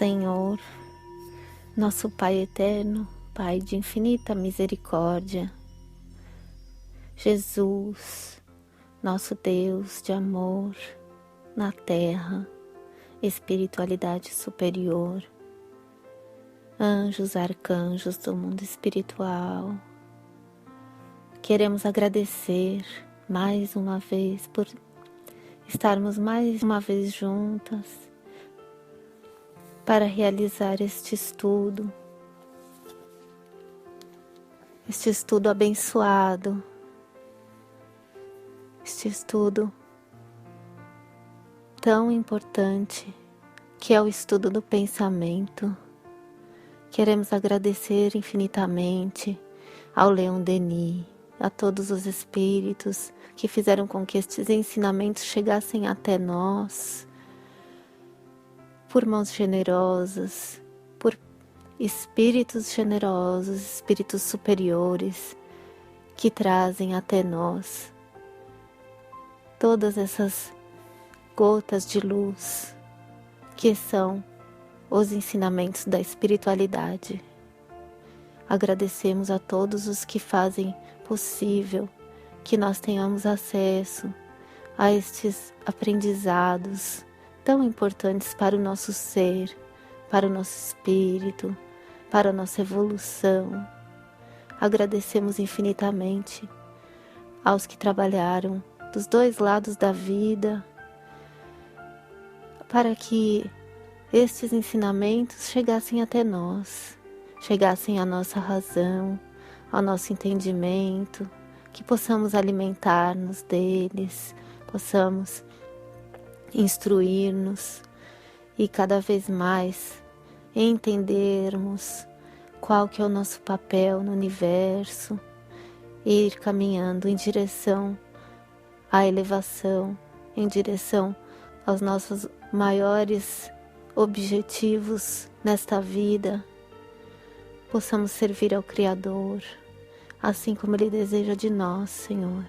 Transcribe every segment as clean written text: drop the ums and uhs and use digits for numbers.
Senhor, nosso Pai eterno, Pai de infinita misericórdia, Jesus, nosso Deus de amor na terra, espiritualidade superior, anjos, arcanjos do mundo espiritual, queremos agradecer mais uma vez por estarmos mais uma vez juntas para realizar este estudo abençoado, este estudo tão importante que é o estudo do pensamento. Queremos agradecer infinitamente ao Leon Denis, a todos os espíritos que fizeram com que estes ensinamentos chegassem até nós, por mãos generosas, por espíritos generosos, espíritos superiores, que trazem até nós todas essas gotas de luz, que são os ensinamentos da espiritualidade. Agradecemos a todos os que fazem possível que nós tenhamos acesso a estes aprendizados tão importantes para o nosso ser, para o nosso espírito, para a nossa evolução. Agradecemos infinitamente aos que trabalharam dos dois lados da vida para que estes ensinamentos chegassem até nós, chegassem à nossa razão, ao nosso entendimento, que possamos alimentar-nos deles, possamos instruir-nos e cada vez mais entendermos qual que é o nosso papel no universo e ir caminhando em direção à elevação, em direção aos nossos maiores objetivos nesta vida. Possamos servir ao Criador, assim como Ele deseja de nós, Senhor.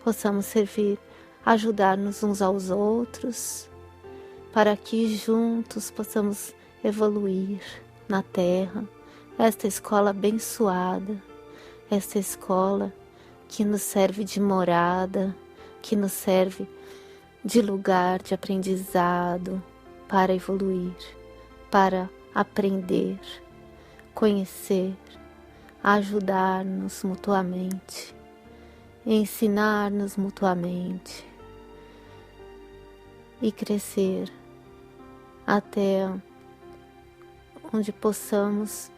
Possamos servir, ajudar-nos uns aos outros, para que juntos possamos evoluir na Terra, esta escola abençoada, esta escola que nos serve de morada, que nos serve de lugar de aprendizado para evoluir, para aprender, conhecer, ajudar-nos mutuamente, ensinar-nos mutuamente e crescer até onde possamos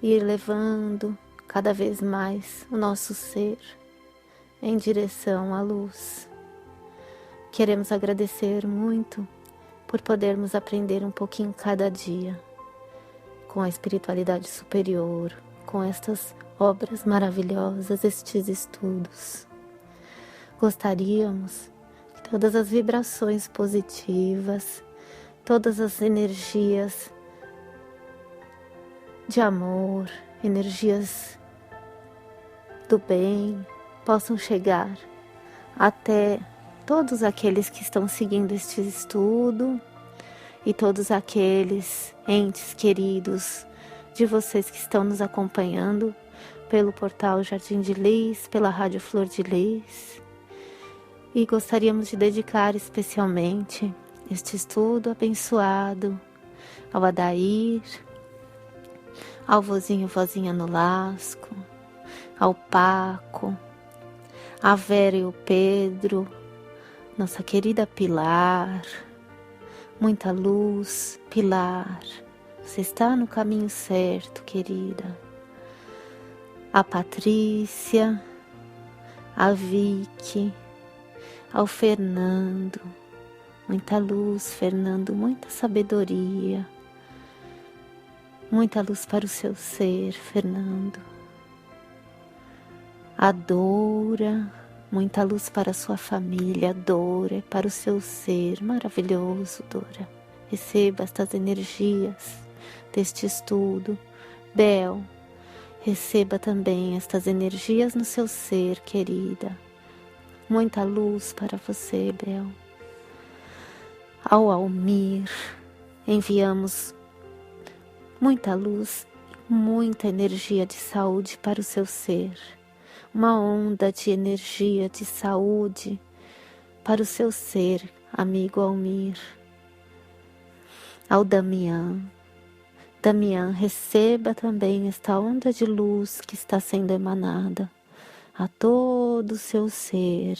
ir levando cada vez mais o nosso ser em direção à luz. Queremos agradecer muito por podermos aprender um pouquinho cada dia com a espiritualidade superior, com estas obras maravilhosas, estes estudos. Gostaríamos que todas as vibrações positivas, todas as energias de amor, energias do bem, possam chegar até todos aqueles que estão seguindo este estudo e todos aqueles entes queridos de vocês que estão nos acompanhando pelo portal Jardim de Lis, pela Rádio Flor de Lis. E gostaríamos de dedicar especialmente este estudo abençoado ao Adair, ao vozinho e vozinha no Lasco, ao Paco, a Vera e o Pedro, nossa querida Pilar. Muita luz, Pilar, você está no caminho certo, querida. A Patrícia, a Vicky, ao Fernando, muita luz, Fernando, muita sabedoria, muita luz para o seu ser, Fernando. A Dora, muita luz para a sua família, Dora, para o seu ser, maravilhoso, Dora. Receba estas energias deste estudo. Bel, receba também estas energias no seu ser, querida. Muita luz para você, Bel. Ao Almir, enviamos muita luz, muita energia de saúde para o seu ser. Uma onda de energia, de saúde para o seu ser, amigo Almir. Ao Damian. Damian, receba também esta onda de luz que está sendo emanada a todo o seu ser,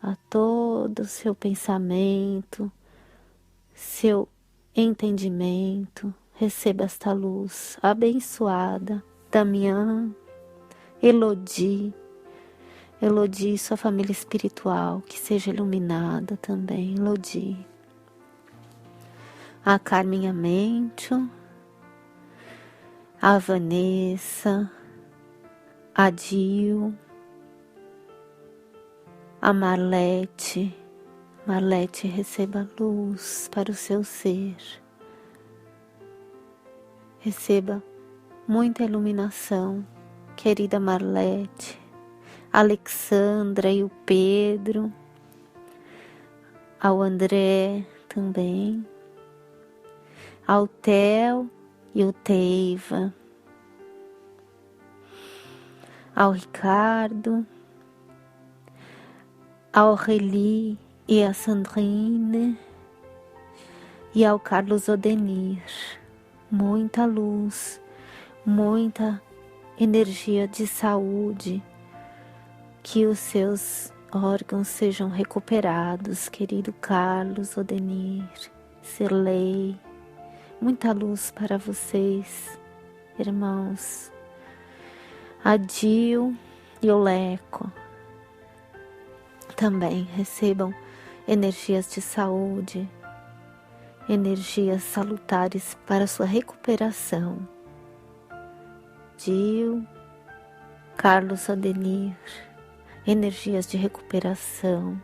a todo o seu pensamento, seu entendimento. Receba esta luz abençoada. Damian, Elodie e sua família espiritual, que seja iluminada também, Elodie. A Carmen Amêncio, a Vanessa, a Dil, a Marlete. Marlete, receba luz para o seu ser. Receba muita iluminação, querida Marlete. A Alexandra e o Pedro, ao André também, ao Theo e o Teiva, ao Ricardo, ao Reli e a Sandrine e ao Carlos Odenir. Muita luz, muita energia de saúde, que os seus órgãos sejam recuperados, querido Carlos Odenir, Sirlei. Muita luz para vocês, irmãos. A Dil e o Leco também recebam energias de saúde, energias salutares para sua recuperação. Dil, Carlos Odenir, energias de recuperação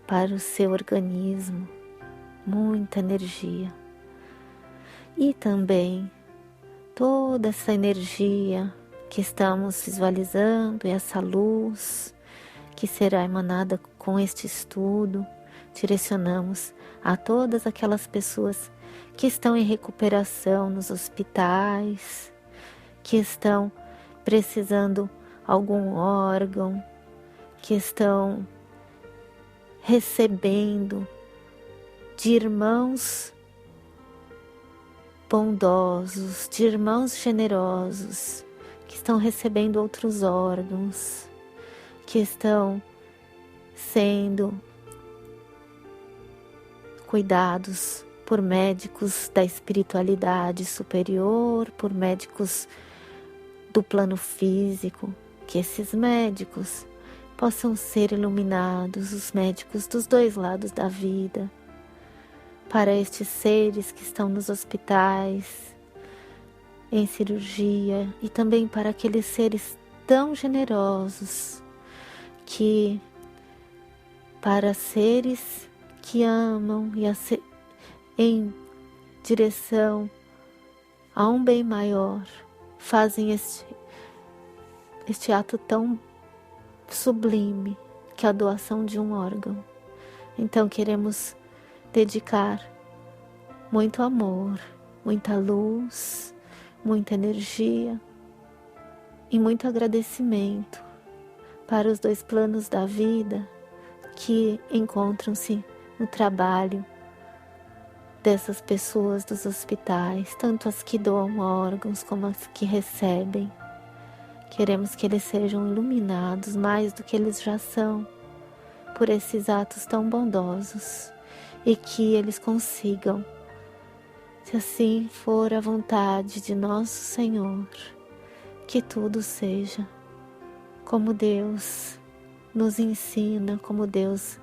para o seu organismo, muita energia. E também toda essa energia que estamos visualizando, essa luz que será emanada com este estudo, direcionamos a todas aquelas pessoas que estão em recuperação nos hospitais, que estão precisando algum órgão, que estão recebendo de irmãos bondosos, de irmãos generosos, que estão recebendo outros órgãos, que estão sendo cuidados por médicos da espiritualidade superior, por médicos do plano físico, que esses médicos possam ser iluminados, os médicos dos dois lados da vida, para estes seres que estão nos hospitais, em cirurgia, e também para aqueles seres tão generosos que, para seres que amam e em direção a um bem maior, fazem este ato tão sublime, que é a doação de um órgão. Então queremos dedicar muito amor, muita luz, muita energia e muito agradecimento para os dois planos da vida que encontram-se no trabalho dessas pessoas dos hospitais, tanto as que doam órgãos como as que recebem. Queremos que eles sejam iluminados mais do que eles já são por esses atos tão bondosos, e que eles consigam, se assim for a vontade de nosso Senhor, que tudo seja como Deus nos ensina, como Deus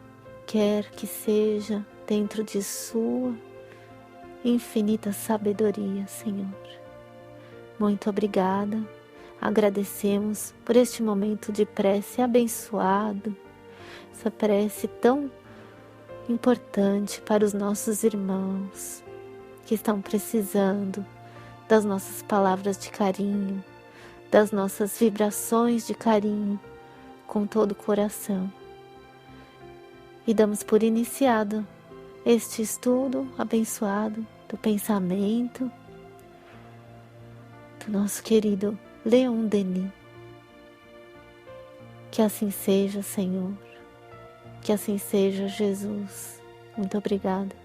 quer que seja, dentro de sua infinita sabedoria, Senhor. Muito obrigada, agradecemos por este momento de prece abençoado, essa prece tão importante para os nossos irmãos que estão precisando das nossas palavras de carinho, das nossas vibrações de carinho com todo o coração. E damos por iniciado este estudo abençoado do pensamento do nosso querido Leon Denis. Que assim seja, Senhor. Que assim seja, Jesus. Muito obrigada.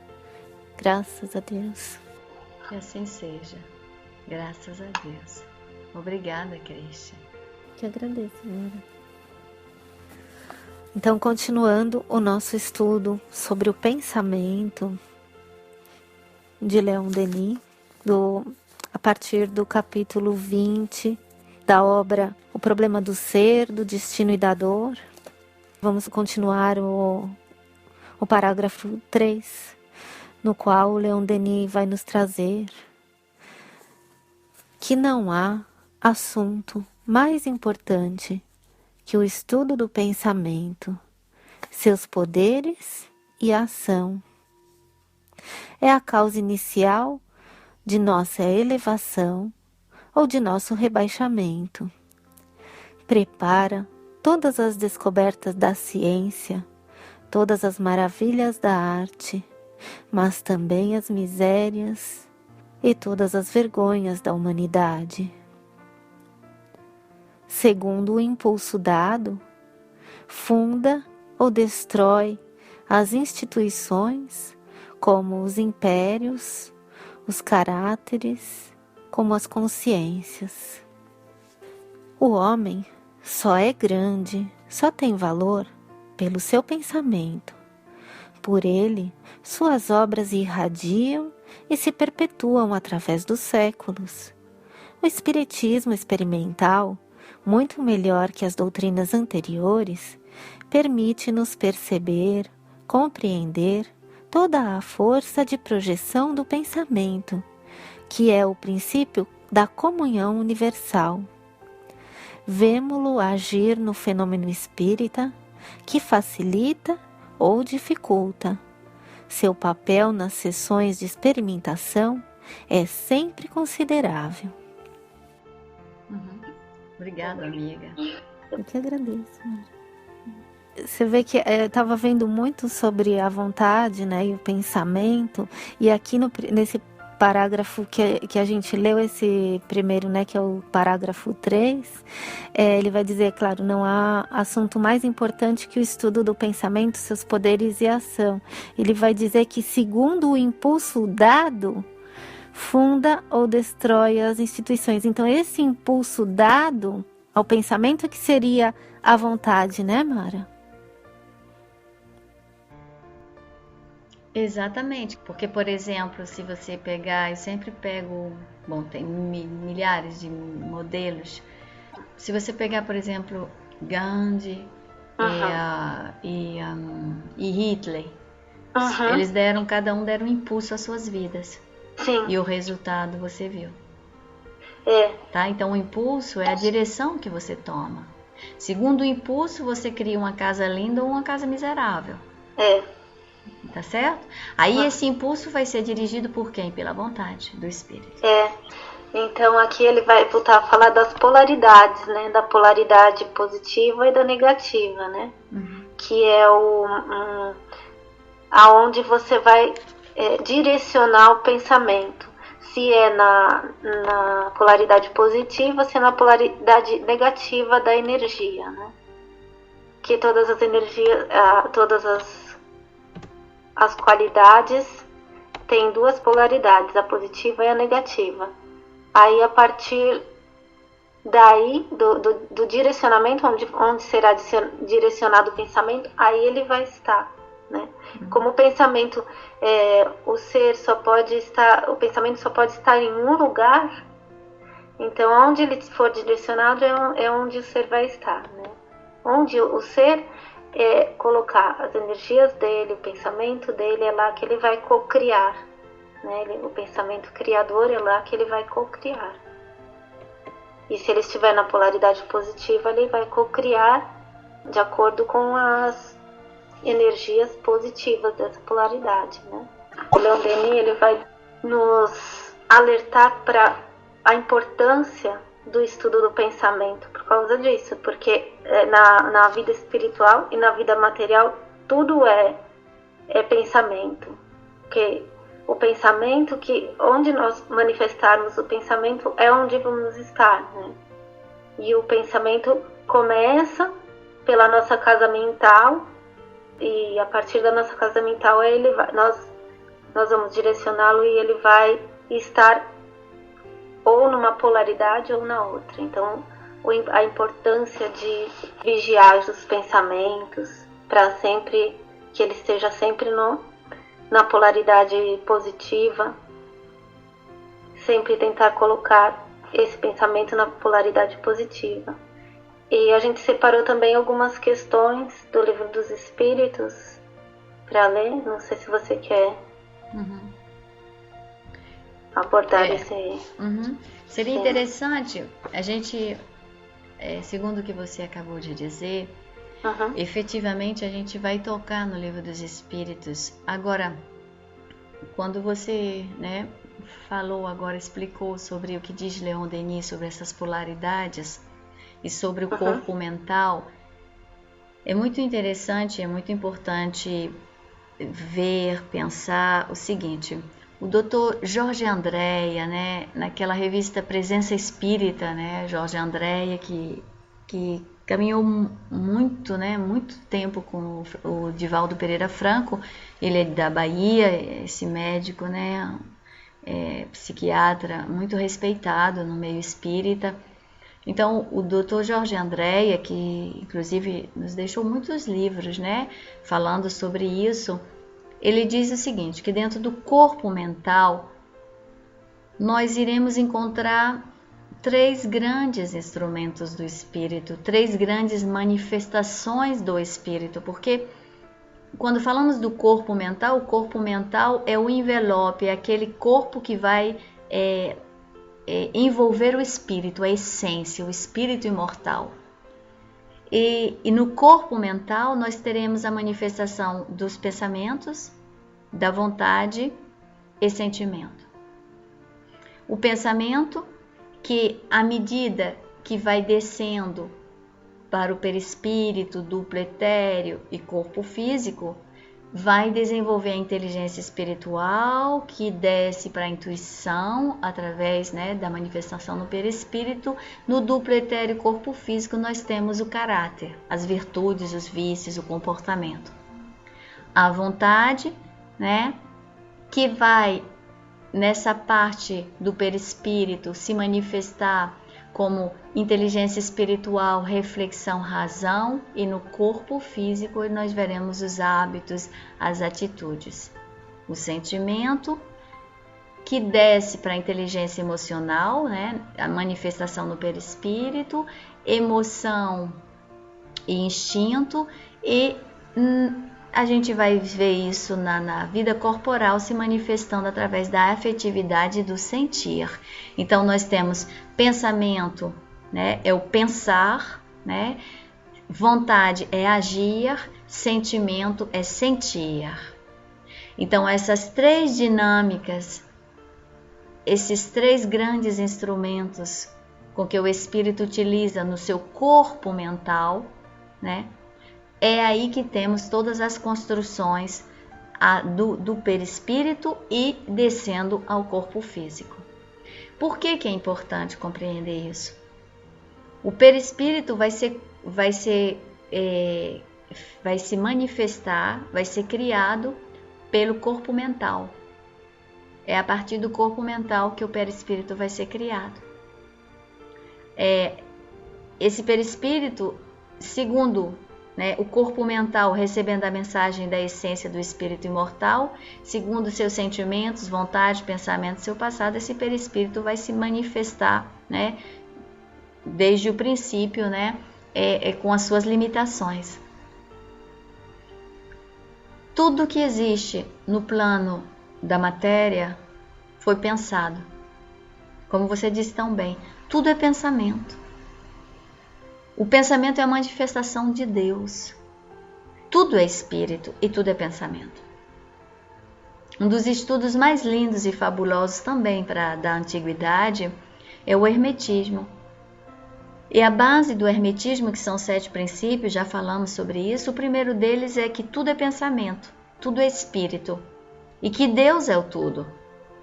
Graças a Deus. Que assim seja. Graças a Deus. Obrigada, Cristian. Que agradeço, Mara. Então, continuando o nosso estudo sobre o pensamento de Leon Denis, a partir do capítulo 20 da obra O Problema do Ser, do Destino e da Dor. Vamos continuar o parágrafo 3, no qual o Leon Denis vai nos trazer que não há assunto mais importante que o estudo do pensamento, seus poderes e a ação. É a causa inicial de nossa elevação ou de nosso rebaixamento. Prepara todas as descobertas da ciência, todas as maravilhas da arte, mas também as misérias e todas as vergonhas da humanidade. Segundo o impulso dado, funda ou destrói as instituições, como os impérios, os caráteres, como as consciências. O homem só é grande, só tem valor pelo seu pensamento. Por ele, suas obras irradiam e se perpetuam através dos séculos. O espiritismo experimental, muito melhor que as doutrinas anteriores, permite-nos perceber, compreender toda a força de projeção do pensamento, que é o princípio da comunhão universal. Vemo-lo agir no fenômeno espírita, que facilita ou dificulta. Seu papel nas sessões de experimentação é sempre considerável. Obrigada, amiga. Eu que agradeço. Você vê que eu estava vendo muito sobre a vontade, né, e o pensamento, e aqui nesse parágrafo que a gente leu, esse primeiro, né, que é o parágrafo 3, ele vai dizer, claro, não há assunto mais importante que o estudo do pensamento, seus poderes e ação. Ele vai dizer que, segundo o impulso dado, funda ou destrói as instituições. Então, esse impulso dado ao pensamento que seria a vontade, né, Mara? Exatamente, porque, por exemplo, se você pegar, eu sempre pego, bom, tem milhares de modelos. Se você pegar, por exemplo, Gandhi e Hitler, eles cada um deram um impulso às suas vidas. Sim. E o resultado você viu. Tá? Então o impulso é a direção que você toma. Segundo o impulso, você cria uma casa linda ou uma casa miserável. Tá certo? Aí esse impulso vai ser dirigido por quem? Pela vontade do espírito. Então aqui ele vai voltar a falar das polaridades, né? Da polaridade positiva e da negativa, né? Que é aonde você vai direcionar o pensamento. Se é na polaridade positiva, se é na polaridade negativa da energia, né? Que todas as energias, todas as qualidades têm duas polaridades, a positiva e a negativa. Aí, a partir daí, do direcionamento, onde será direcionado o pensamento, aí ele vai estar, né? Como o pensamento, o pensamento só pode estar em um lugar, então, onde ele for direcionado é onde o ser vai estar, né? Onde o ser colocar as energias dele, o pensamento dele, é lá que ele vai co-criar, né? O pensamento criador é lá que ele vai co-criar. E se ele estiver na polaridade positiva, ele vai co-criar de acordo com as energias positivas dessa polaridade, né? O Leon Denis, ele vai nos alertar para a importância do estudo do pensamento por causa disso, porque na vida espiritual e na vida material tudo é pensamento, Porque o pensamento, onde nós manifestarmos o pensamento é onde vamos estar, né? E o pensamento começa pela nossa casa mental, e a partir da nossa casa mental nós vamos direcioná-lo e ele vai estar ou numa polaridade ou na outra. Então, a importância de vigiar os pensamentos para sempre que ele esteja sempre na polaridade positiva, sempre tentar colocar esse pensamento na polaridade positiva. E a gente separou também algumas questões do Livro dos Espíritos para ler. Não sei se você quer abordar esse... Seria interessante a gente, segundo o que você acabou de dizer, efetivamente a gente vai tocar no Livro dos Espíritos. Agora, quando você falou agora, explicou sobre o que diz Leon Denis sobre essas polaridades e sobre o corpo mental, é muito interessante, é muito importante ver, pensar o seguinte: o Dr. Jorge Andréa, naquela revista Presença Espírita, Jorge Andréa, que caminhou muito, muito tempo com o Divaldo Pereira Franco. Ele é da Bahia, esse médico, psiquiatra, muito respeitado no meio espírita. Então, o Dr. Jorge Andréa, que inclusive nos deixou muitos livros, falando sobre isso, ele diz o seguinte, que dentro do corpo mental nós iremos encontrar 3 grandes instrumentos do espírito, 3 grandes manifestações do espírito, porque quando falamos do corpo mental, o corpo mental é o envelope, é aquele corpo que vai envolver o espírito, a essência, o espírito imortal. E no corpo mental nós teremos a manifestação dos pensamentos, da vontade e sentimento. O pensamento, que à medida que vai descendo para o perispírito, duplo etéreo e corpo físico, vai desenvolver a inteligência espiritual, que desce para a intuição através da manifestação no perispírito. No duplo etéreo e corpo físico nós temos o caráter, as virtudes, os vícios, o comportamento. A vontade, que vai nessa parte do perispírito se manifestar como inteligência espiritual, reflexão, razão, e no corpo físico nós veremos os hábitos, as atitudes. O sentimento, que desce para a inteligência emocional, a manifestação no perispírito, emoção e instinto, e a gente vai ver isso na vida corporal se manifestando através da afetividade e do sentir. Então nós temos pensamento, é o pensar, vontade é agir, sentimento é sentir. Então essas 3 dinâmicas, esses 3 grandes instrumentos com que o espírito utiliza no seu corpo mental, é aí que temos todas as construções do perispírito e descendo ao corpo físico. Por que é importante compreender isso? O perispírito vai se manifestar, vai ser criado pelo corpo mental. É a partir do corpo mental que o perispírito vai ser criado. Esse perispírito, segundo o corpo mental recebendo a mensagem da essência do espírito imortal, segundo seus sentimentos, vontade, pensamento, seu passado, esse perispírito vai se manifestar, desde o princípio, com as suas limitações. Tudo que existe no plano da matéria foi pensado. Como você disse tão bem, tudo é pensamento. O pensamento é a manifestação de Deus. Tudo é espírito e tudo é pensamento. Um dos estudos mais lindos e fabulosos também da antiguidade é o hermetismo. E a base do hermetismo, que são 7 princípios, já falamos sobre isso, o primeiro deles é que tudo é pensamento, tudo é espírito e que Deus é o tudo.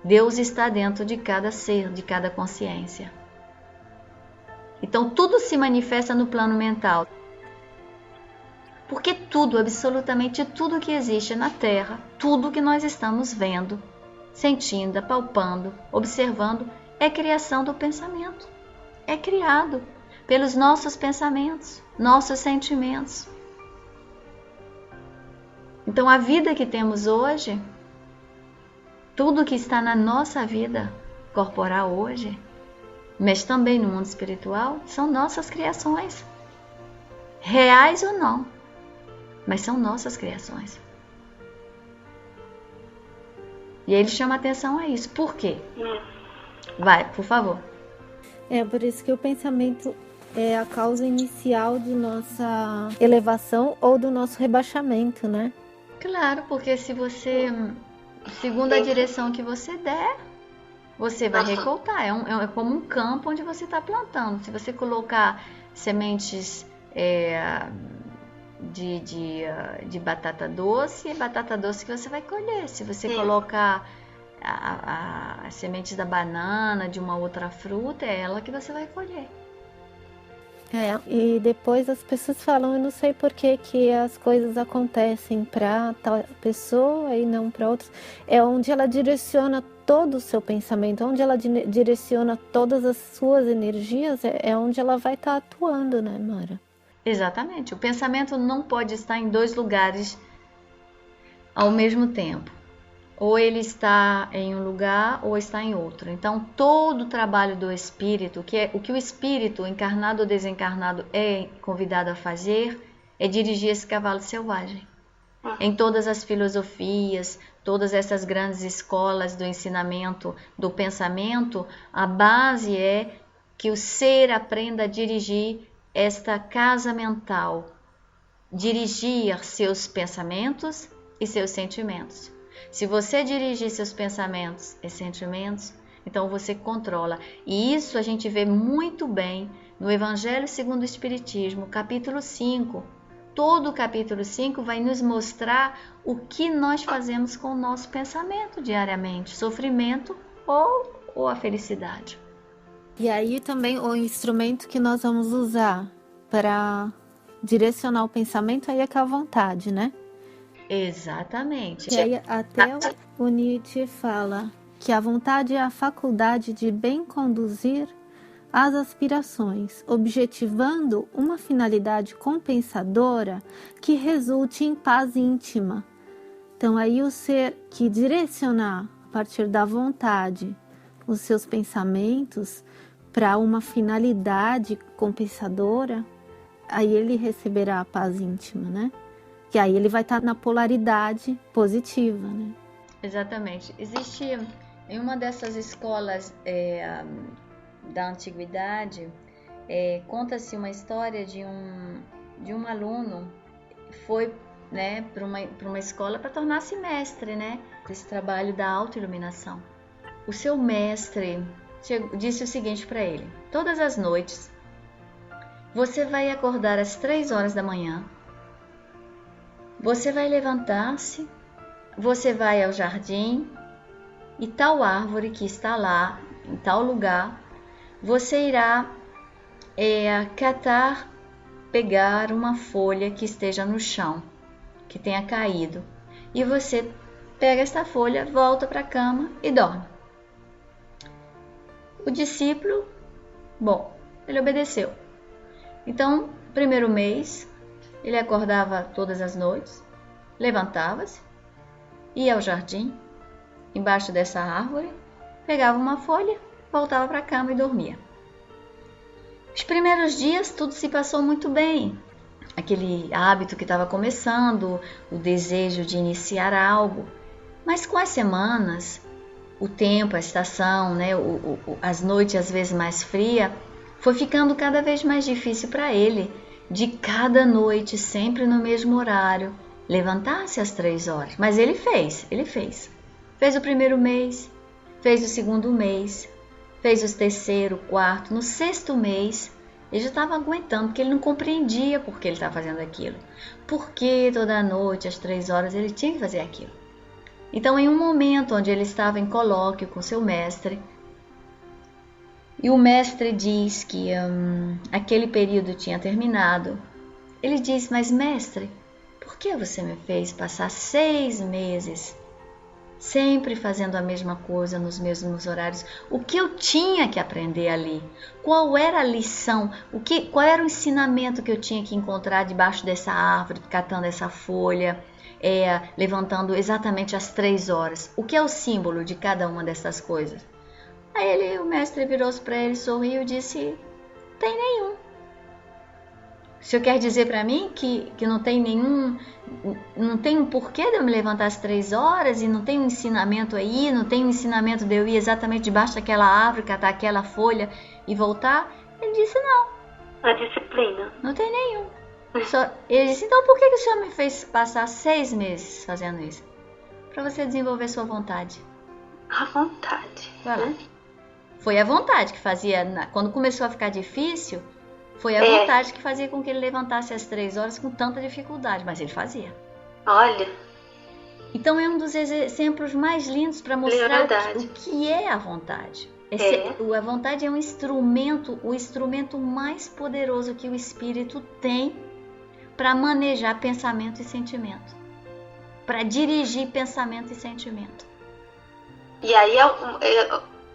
Deus está dentro de cada ser, de cada consciência. Então tudo se manifesta no plano mental. Porque tudo, absolutamente tudo que existe na Terra, tudo que nós estamos vendo, sentindo, apalpando, observando, é criação do pensamento. É criado pelos nossos pensamentos, nossos sentimentos. Então a vida que temos hoje, tudo que está na nossa vida corporal hoje, mas também no mundo espiritual, são nossas criações. Reais ou não, mas são nossas criações. E ele chama atenção a isso. Por quê? Vai, por favor. É por isso que o pensamento é a causa inicial de nossa elevação ou do nosso rebaixamento, né? Claro, porque se você, segundo a direção que você der, você vai recoltar. É como um campo onde você está plantando. Se você colocar sementes de batata doce, é batata doce que você vai colher. Se você colocar as sementes da banana, de uma outra fruta, é ela que você vai colher. E depois as pessoas falam, eu não sei por que as coisas acontecem para tal pessoa e não para outros. É onde ela direciona todo o seu pensamento, onde ela direciona todas as suas energias, é onde ela vai estar atuando, né, Mara? Exatamente. O pensamento não pode estar em dois lugares ao mesmo tempo. Ou ele está em um lugar ou está em outro. Então, todo o trabalho do espírito, o que o espírito, encarnado ou desencarnado, é convidado a fazer, é dirigir esse cavalo selvagem. Em todas as filosofias, todas essas grandes escolas do ensinamento, do pensamento, a base é que o ser aprenda a dirigir esta casa mental, dirigir seus pensamentos e seus sentimentos. Se você dirigir seus pensamentos e sentimentos, então você controla. E isso a gente vê muito bem no Evangelho segundo o Espiritismo, capítulo 5. Todo o capítulo 5 vai nos mostrar o que nós fazemos com o nosso pensamento diariamente, sofrimento ou a felicidade. E aí também o instrumento que nós vamos usar para direcionar o pensamento aí é com a vontade, né? Exatamente. E aí até o Nietzsche fala que a vontade é a faculdade de bem conduzir as aspirações, objetivando uma finalidade compensadora que resulte em paz íntima. Então aí o ser que direcionar a partir da vontade os seus pensamentos para uma finalidade compensadora, aí ele receberá a paz íntima, né? Que aí ele vai estar na polaridade positiva, né? Exatamente. Existe em uma dessas escolas da antiguidade, conta-se uma história de um aluno que foi, né, para uma escola para tornar-se mestre, né? Esse trabalho da autoiluminação. O seu mestre disse o seguinte para ele: todas as noites você vai acordar às 3 horas da manhã. Você vai levantar-se, você vai ao jardim e tal árvore que está lá, em tal lugar, você irá pegar uma folha que esteja no chão, que tenha caído, e você pega esta folha, volta para a cama e dorme. O discípulo, ele obedeceu. Então, primeiro mês, ele acordava todas as noites, levantava-se, ia ao jardim, embaixo dessa árvore, pegava uma folha, voltava para a cama e dormia. Os primeiros dias tudo se passou muito bem. Aquele hábito que estava começando, o desejo de iniciar algo. Mas com as semanas, o tempo, a estação, né, as noites às vezes mais frias, foi ficando cada vez mais difícil para ele, de cada noite, sempre no mesmo horário, levantar-se às 3 horas. Mas ele fez. Fez o primeiro mês, fez o segundo mês, fez o terceiro, quarto, no 6º mês, ele já estava aguentando, porque ele não compreendia por que ele estava fazendo aquilo. Por que toda noite, às 3 horas, ele tinha que fazer aquilo. Então, em um momento onde ele estava em colóquio com seu mestre, e o mestre diz que aquele período tinha terminado, ele diz: mas mestre, por que você me fez passar 6 meses sempre fazendo a mesma coisa nos mesmos horários? O que eu tinha que aprender ali? Qual era a lição? Qual era o ensinamento que eu tinha que encontrar debaixo dessa árvore, catando essa folha, levantando exatamente às 3 horas? O que é o símbolo de cada uma dessas coisas? Aí o mestre virou-se para ele, sorriu e disse: tem nenhum. O senhor quer dizer para mim que não tem nenhum, não tem um porquê de eu me levantar às 3 horas e não tem um ensinamento aí, não tem um ensinamento de eu ir exatamente debaixo daquela árvore, catar aquela folha e voltar? Ele disse: não. A disciplina. Não tem nenhum. Ele disse: então por que o senhor me fez passar 6 meses fazendo isso? Para você desenvolver sua vontade. A vontade. Vai lá. Foi a vontade que fazia, quando começou a ficar difícil, foi a vontade que fazia com que ele levantasse às 3 horas com tanta dificuldade, mas ele fazia. Olha. Então é um dos exemplos mais lindos para mostrar o que é a vontade. A vontade é um instrumento, o instrumento mais poderoso que o espírito tem para manejar pensamento e sentimento, para dirigir pensamento e sentimento. E aí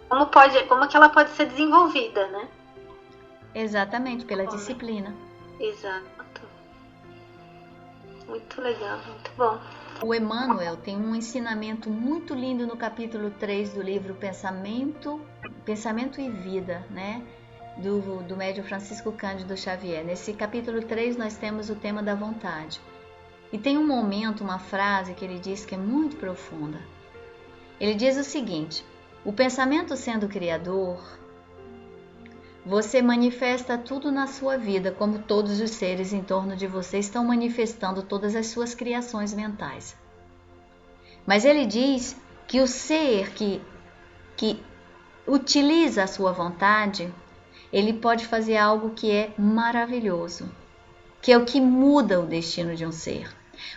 como que ela pode ser desenvolvida, né? Exatamente, pela disciplina. Exato. Muito legal, muito bom. O Emmanuel tem um ensinamento muito lindo no capítulo 3 do livro Pensamento e Vida, né? Do médium Francisco Cândido Xavier. Nesse capítulo 3 nós temos o tema da vontade. E tem um momento, uma frase que ele diz que é muito profunda. Ele diz o seguinte: o pensamento sendo criador, você manifesta tudo na sua vida, como todos os seres em torno de você estão manifestando todas as suas criações mentais. Mas ele diz que o ser que utiliza a sua vontade, ele pode fazer algo que é maravilhoso, que é o que muda o destino de um ser.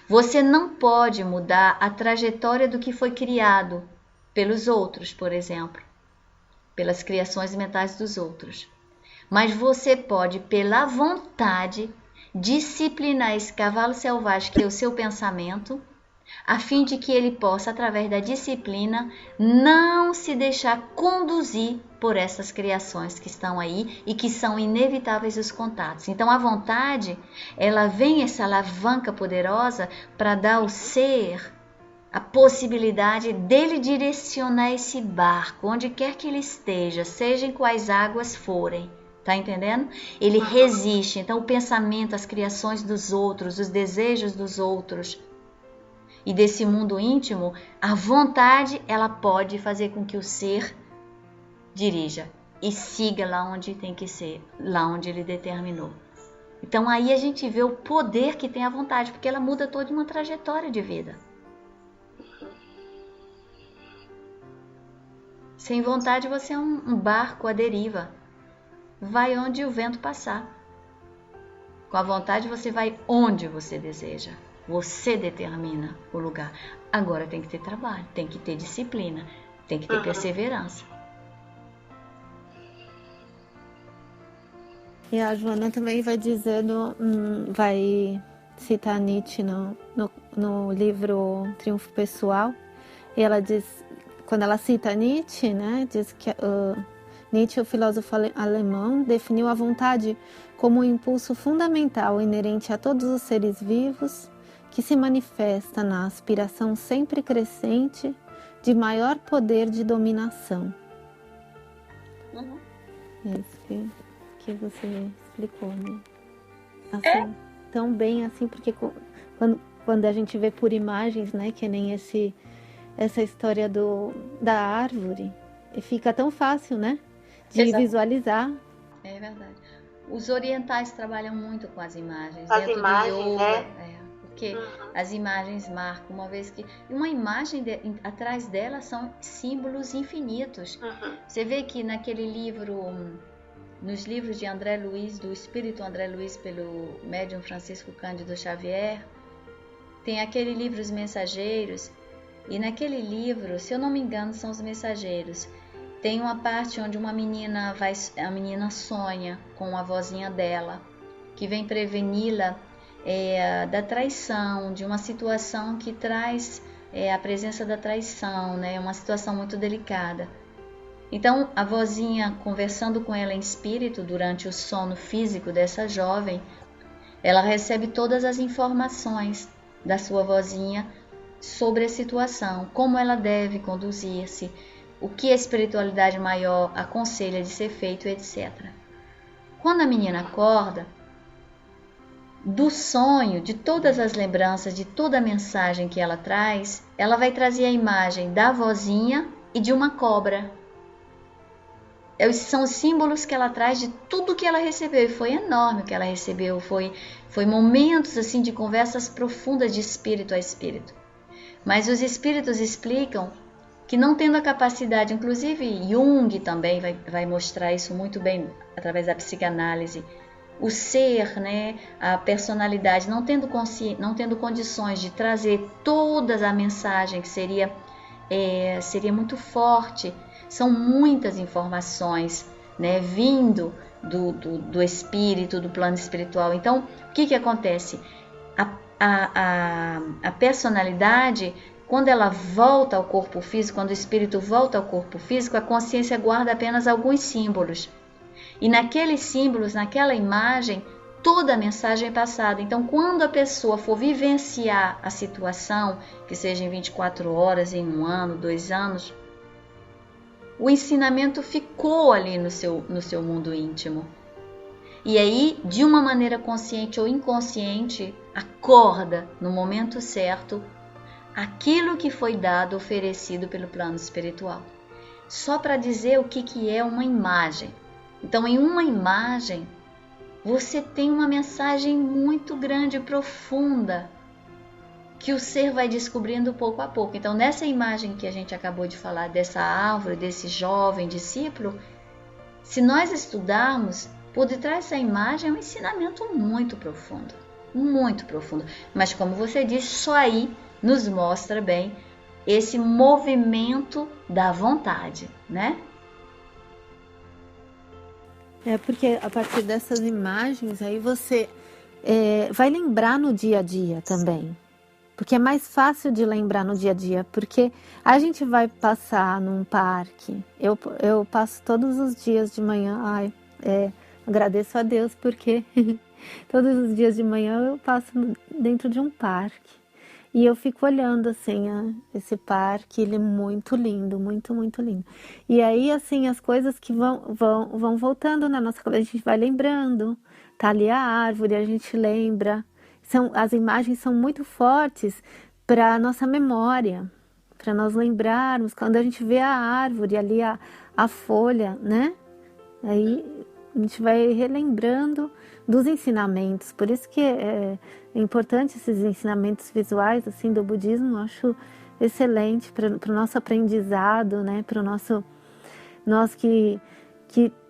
Você não pode mudar a trajetória do que foi criado pelos outros, por exemplo, pelas criações mentais dos outros. Mas você pode, pela vontade, disciplinar esse cavalo selvagem que é o seu pensamento, a fim de que ele possa, através da disciplina, não se deixar conduzir por essas criações que estão aí e que são inevitáveis os contatos. Então a vontade, ela vem, essa alavanca poderosa, para dar ao ser a possibilidade dele direcionar esse barco, onde quer que ele esteja, seja em quais águas forem. Tá entendendo? Ele resiste. Então o pensamento, as criações dos outros, os desejos dos outros e desse mundo íntimo, a vontade, ela pode fazer com que o ser dirija e siga lá onde tem que ser, lá onde ele determinou. Então aí a gente vê o poder que tem a vontade, porque ela muda toda uma trajetória de vida. Sem vontade você é um barco à deriva. Vai onde o vento passar. Com a vontade você vai onde você deseja. Você determina o lugar. Agora tem que ter trabalho, tem que ter disciplina, tem que ter perseverança. E a Joana também vai dizendo, vai citar Nietzsche no livro Triunfo Pessoal. E ela diz, quando ela cita Nietzsche, né, diz que Nietzsche, o filósofo alemão, definiu a vontade como um impulso fundamental inerente a todos os seres vivos que se manifesta na aspiração sempre crescente de maior poder de dominação. É isso que você explicou, né? Assim, tão bem assim, porque quando a gente vê por imagens, né, que nem essa história da árvore, fica tão fácil, né? De visualizar. É verdade. Os orientais trabalham muito com as imagens. As imagens, do yoga, porque as imagens marcam, uma vez que uma imagem atrás dela são símbolos infinitos. Você vê que naquele livro, nos livros de André Luiz, do Espírito André Luiz, pelo médium Francisco Cândido Xavier, tem aquele livro Os Mensageiros, E naquele livro, se eu não me engano, são Os Mensageiros, tem uma parte onde a menina sonha com a vozinha dela, que vem preveni-la da traição, de uma situação que traz a presença da traição, né? Uma situação muito delicada. Então, a vozinha, conversando com ela em espírito durante o sono físico dessa jovem, ela recebe todas as informações da sua vozinha sobre a situação, como ela deve conduzir-se, o que a espiritualidade maior aconselha de ser feito, etc. Quando a menina acorda, do sonho, de todas as lembranças, de toda a mensagem que ela traz, ela vai trazer a imagem da vozinha e de uma cobra. São os símbolos que ela traz de tudo que ela recebeu, e foi enorme o que ela recebeu, foi momentos assim de conversas profundas de espírito a espírito. Mas os espíritos explicam que, não tendo a capacidade, inclusive Jung também vai mostrar isso muito bem através da psicanálise, o ser, né, a personalidade, não tendo condições de trazer toda a mensagem, que seria muito forte. São muitas informações, né, vindo do espírito, do plano espiritual. Então, o que acontece? A personalidade, quando ela volta ao corpo físico, quando o espírito volta ao corpo físico, a consciência guarda apenas alguns símbolos. E naqueles símbolos, naquela imagem, toda a mensagem é passada. Então, quando a pessoa for vivenciar a situação, que seja em 24 horas, em 1 ano, 2 anos, o ensinamento ficou ali no seu mundo íntimo. E aí, de uma maneira consciente ou inconsciente, acorda no momento certo aquilo que foi dado, oferecido pelo plano espiritual. Só para dizer o que é uma imagem. Então, em uma imagem, você tem uma mensagem muito grande e profunda, que o ser vai descobrindo pouco a pouco. Então, nessa imagem que a gente acabou de falar, dessa árvore, desse jovem discípulo, se nós estudarmos, por detrás dessa imagem é um ensinamento muito profundo. Muito profundo. Mas, como você disse, só aí nos mostra bem esse movimento da vontade, né? Porque a partir dessas imagens aí você vai lembrar no dia a dia também. Porque é mais fácil de lembrar no dia a dia, porque a gente vai passar num parque. Eu passo todos os dias de manhã, agradeço a Deus, porque todos os dias de manhã eu passo dentro de um parque. E eu fico olhando assim, esse parque, ele é muito lindo, muito, muito lindo. E aí, assim, as coisas que vão voltando na nossa cabeça, a gente vai lembrando. Tá ali a árvore, a gente lembra. As imagens são muito fortes para a nossa memória, para nós lembrarmos. Quando a gente vê a árvore ali, a folha, né? Aí a gente vai relembrando dos ensinamentos. Por isso que é importante esses ensinamentos visuais assim, do budismo. Eu acho excelente para o nosso aprendizado, né? Para o nós que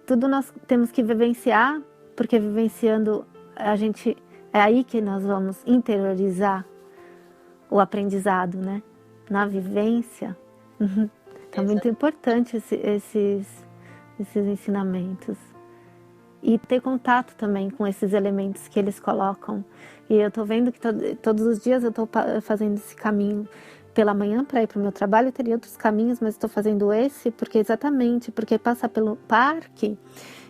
tudo nós temos que vivenciar, porque vivenciando é aí que nós vamos interiorizar o aprendizado, né? Na vivência. Então, é muito importante esses ensinamentos. E ter contato também com esses elementos que eles colocam. E eu estou vendo que todos os dias eu estou fazendo esse caminho pela manhã para ir para o meu trabalho. Eu teria outros caminhos, mas estou fazendo esse porque passa pelo parque.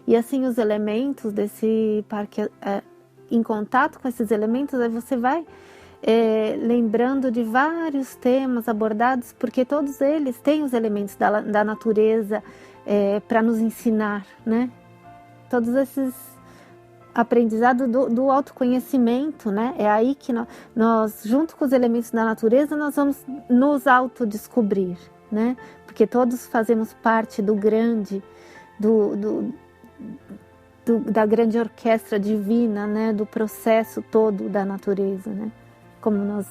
E assim, os elementos desse parque, em contato com esses elementos, aí você vai lembrando de vários temas abordados, porque todos eles têm os elementos da natureza para nos ensinar, né? Todos esses aprendizados do autoconhecimento, né? É aí que nós, junto com os elementos da natureza, nós vamos nos autodescobrir, né? Porque todos fazemos parte do grande, da grande orquestra divina, né? Do processo todo da natureza, né? Como nós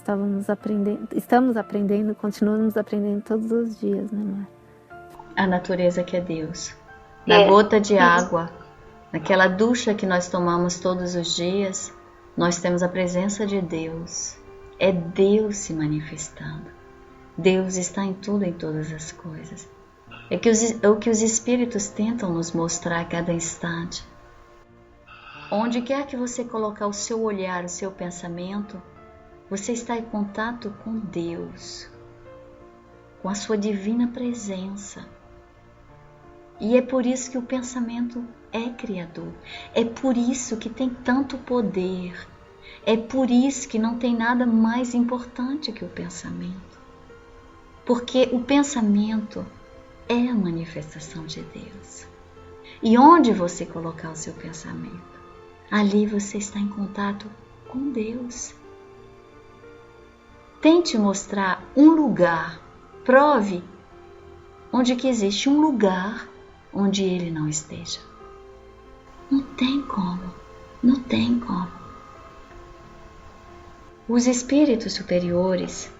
estamos aprendendo, continuamos aprendendo todos os dias, né, Mar? A natureza que é Deus. Na gota de água, naquela ducha que nós tomamos todos os dias, nós temos a presença de Deus. É Deus se manifestando. Deus está em tudo, em todas as coisas. É o que os espíritos tentam nos mostrar a cada instante. Onde quer que você colocar o seu olhar, o seu pensamento, você está em contato com Deus, com a sua divina presença. E é por isso que o pensamento é criador. É por isso que tem tanto poder. É por isso que não tem nada mais importante que o pensamento. Porque o pensamento é a manifestação de Deus. E onde você colocar o seu pensamento, ali você está em contato com Deus. Tente mostrar um lugar, prove onde que existe um lugar onde Ele não esteja. Não tem como, não tem como. Os espíritos superiores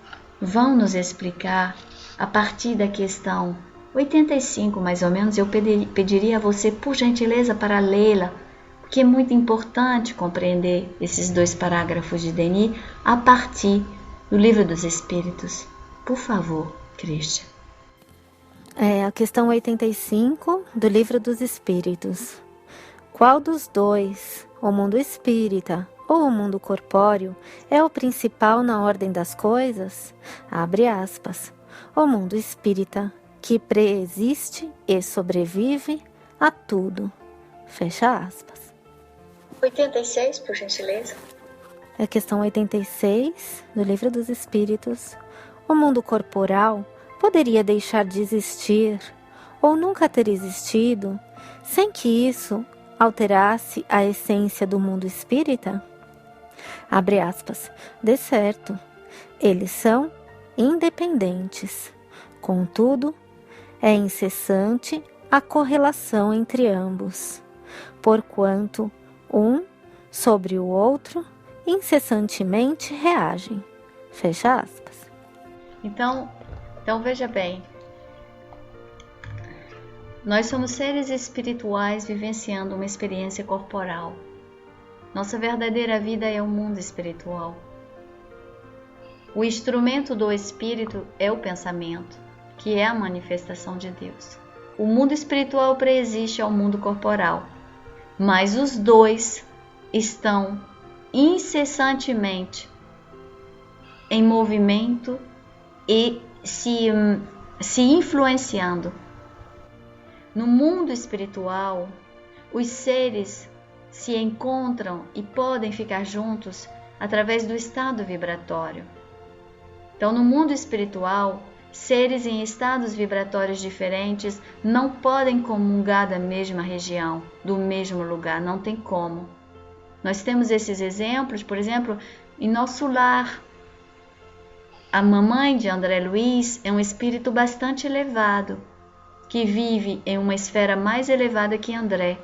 vão nos explicar a partir da questão 85, mais ou menos. Eu pediria a você, por gentileza, para lê-la, porque é muito importante compreender esses 2 parágrafos de Denis a partir do Livro dos Espíritos. Por favor, Christian. A questão 85 do Livro dos Espíritos. Qual dos dois, o mundo espírita ou o mundo corpóreo, é o principal na ordem das coisas? Abre aspas. O mundo espírita, que preexiste e sobrevive a tudo. Fecha aspas. 86, por gentileza. A questão 86 do Livro dos Espíritos. O mundo corporal poderia deixar de existir ou nunca ter existido sem que isso alterasse a essência do mundo espírita? Abre aspas. De certo, eles são independentes. Contudo, é incessante a correlação entre ambos, porquanto um sobre o outro incessantemente reagem. Fecha aspas. Então veja bem, nós somos seres espirituais vivenciando uma experiência corporal. Nossa verdadeira vida é o mundo espiritual. O instrumento do espírito é o pensamento, que é a manifestação de Deus. O mundo espiritual preexiste ao mundo corporal, mas os dois estão incessantemente em movimento e se influenciando. No mundo espiritual, os seres se encontram e podem ficar juntos através do estado vibratório. Então, no mundo espiritual, seres em estados vibratórios diferentes não podem comungar da mesma região, do mesmo lugar, não tem como. Nós temos esses exemplos, por exemplo, em nosso lar. A mamãe de André Luiz é um espírito bastante elevado, que vive em uma esfera mais elevada que André.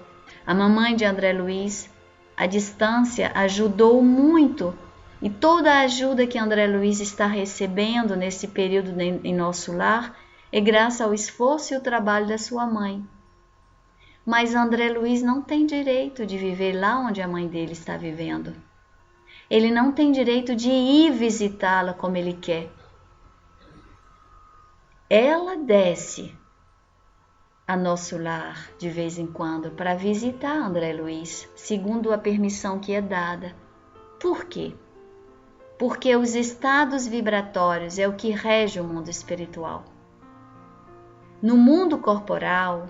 A mamãe de André Luiz, a distância ajudou muito, e toda a ajuda que André Luiz está recebendo nesse período em nosso lar é graças ao esforço e o trabalho da sua mãe. Mas André Luiz não tem direito de viver lá onde a mãe dele está vivendo. Ele não tem direito de ir visitá-la como ele quer. Ela desce a nosso lar de vez em quando para visitar André Luiz, segundo a permissão que é dada. Por quê? Porque os estados vibratórios é o que rege o mundo espiritual. No mundo corporal,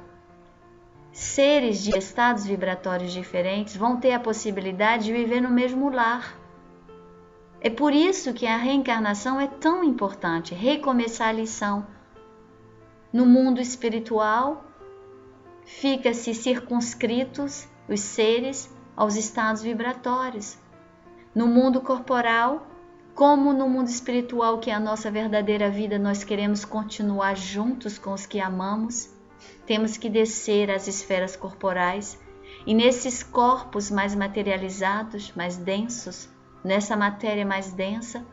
seres de estados vibratórios diferentes vão ter a possibilidade de viver no mesmo lar. É por isso que a reencarnação é tão importante, recomeçar a lição. No mundo espiritual, fica-se circunscritos os seres aos estados vibratórios. No mundo corporal, como no mundo espiritual, que é a nossa verdadeira vida, nós queremos continuar juntos com os que amamos, temos que descer às esferas corporais e nesses corpos mais materializados, mais densos, nessa matéria mais densa,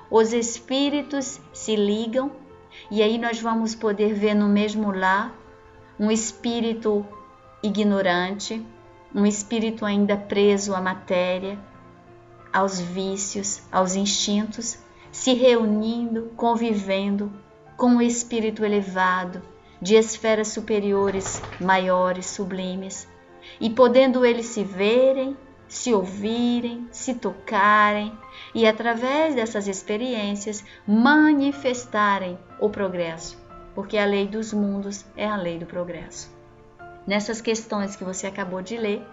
os espíritos se ligam e aí nós vamos poder ver no mesmo lar um espírito ignorante, um espírito ainda preso à matéria, aos vícios, aos instintos, se reunindo, convivendo com o espírito elevado, de esferas superiores, maiores, sublimes, e podendo eles se verem, se ouvirem, se tocarem, e através dessas experiências manifestarem o progresso, porque a lei dos mundos é a lei do progresso. Nessas questões que você acabou de ler,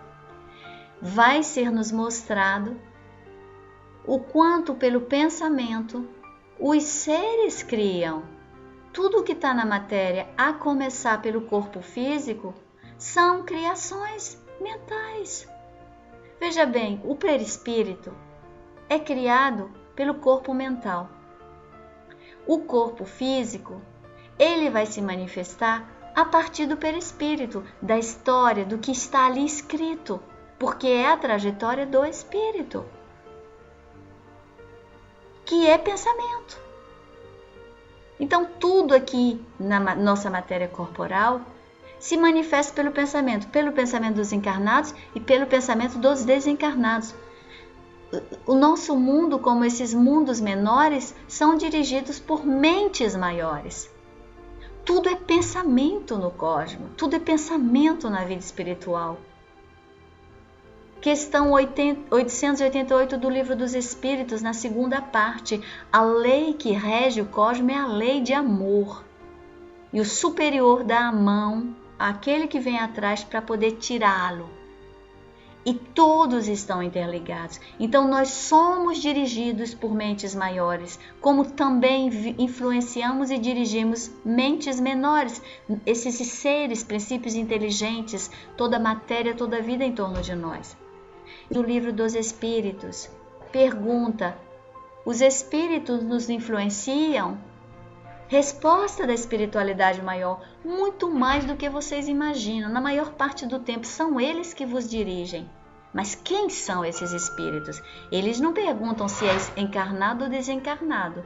vai ser nos mostrado o quanto pelo pensamento os seres criam. Tudo que está na matéria, a começar pelo corpo físico, são criações mentais. Veja bem, o perispírito é criado pelo corpo mental. O corpo físico, ele vai se manifestar a partir do perispírito, da história, do que está ali escrito, porque é a trajetória do espírito, que é pensamento. Então, tudo aqui na nossa matéria corporal se manifesta pelo pensamento dos encarnados e pelo pensamento dos desencarnados. O nosso mundo, como esses mundos menores, são dirigidos por mentes maiores. Tudo é pensamento no cosmos, tudo é pensamento na vida espiritual. Questão 888 do Livro dos Espíritos, na segunda parte. A lei que rege o cosmos é a lei de amor. E o superior dá a mão àquele que vem atrás para poder tirá-lo. E todos estão interligados. Então nós somos dirigidos por mentes maiores, como também influenciamos e dirigimos mentes menores. Esses seres, princípios inteligentes, toda a matéria, toda a vida em torno de nós. Do Livro dos Espíritos, pergunta: os espíritos nos influenciam? Resposta da espiritualidade maior: muito mais do que vocês imaginam. Na maior parte do tempo são eles que vos dirigem. Mas quem são esses espíritos? Eles não perguntam se é encarnado ou desencarnado.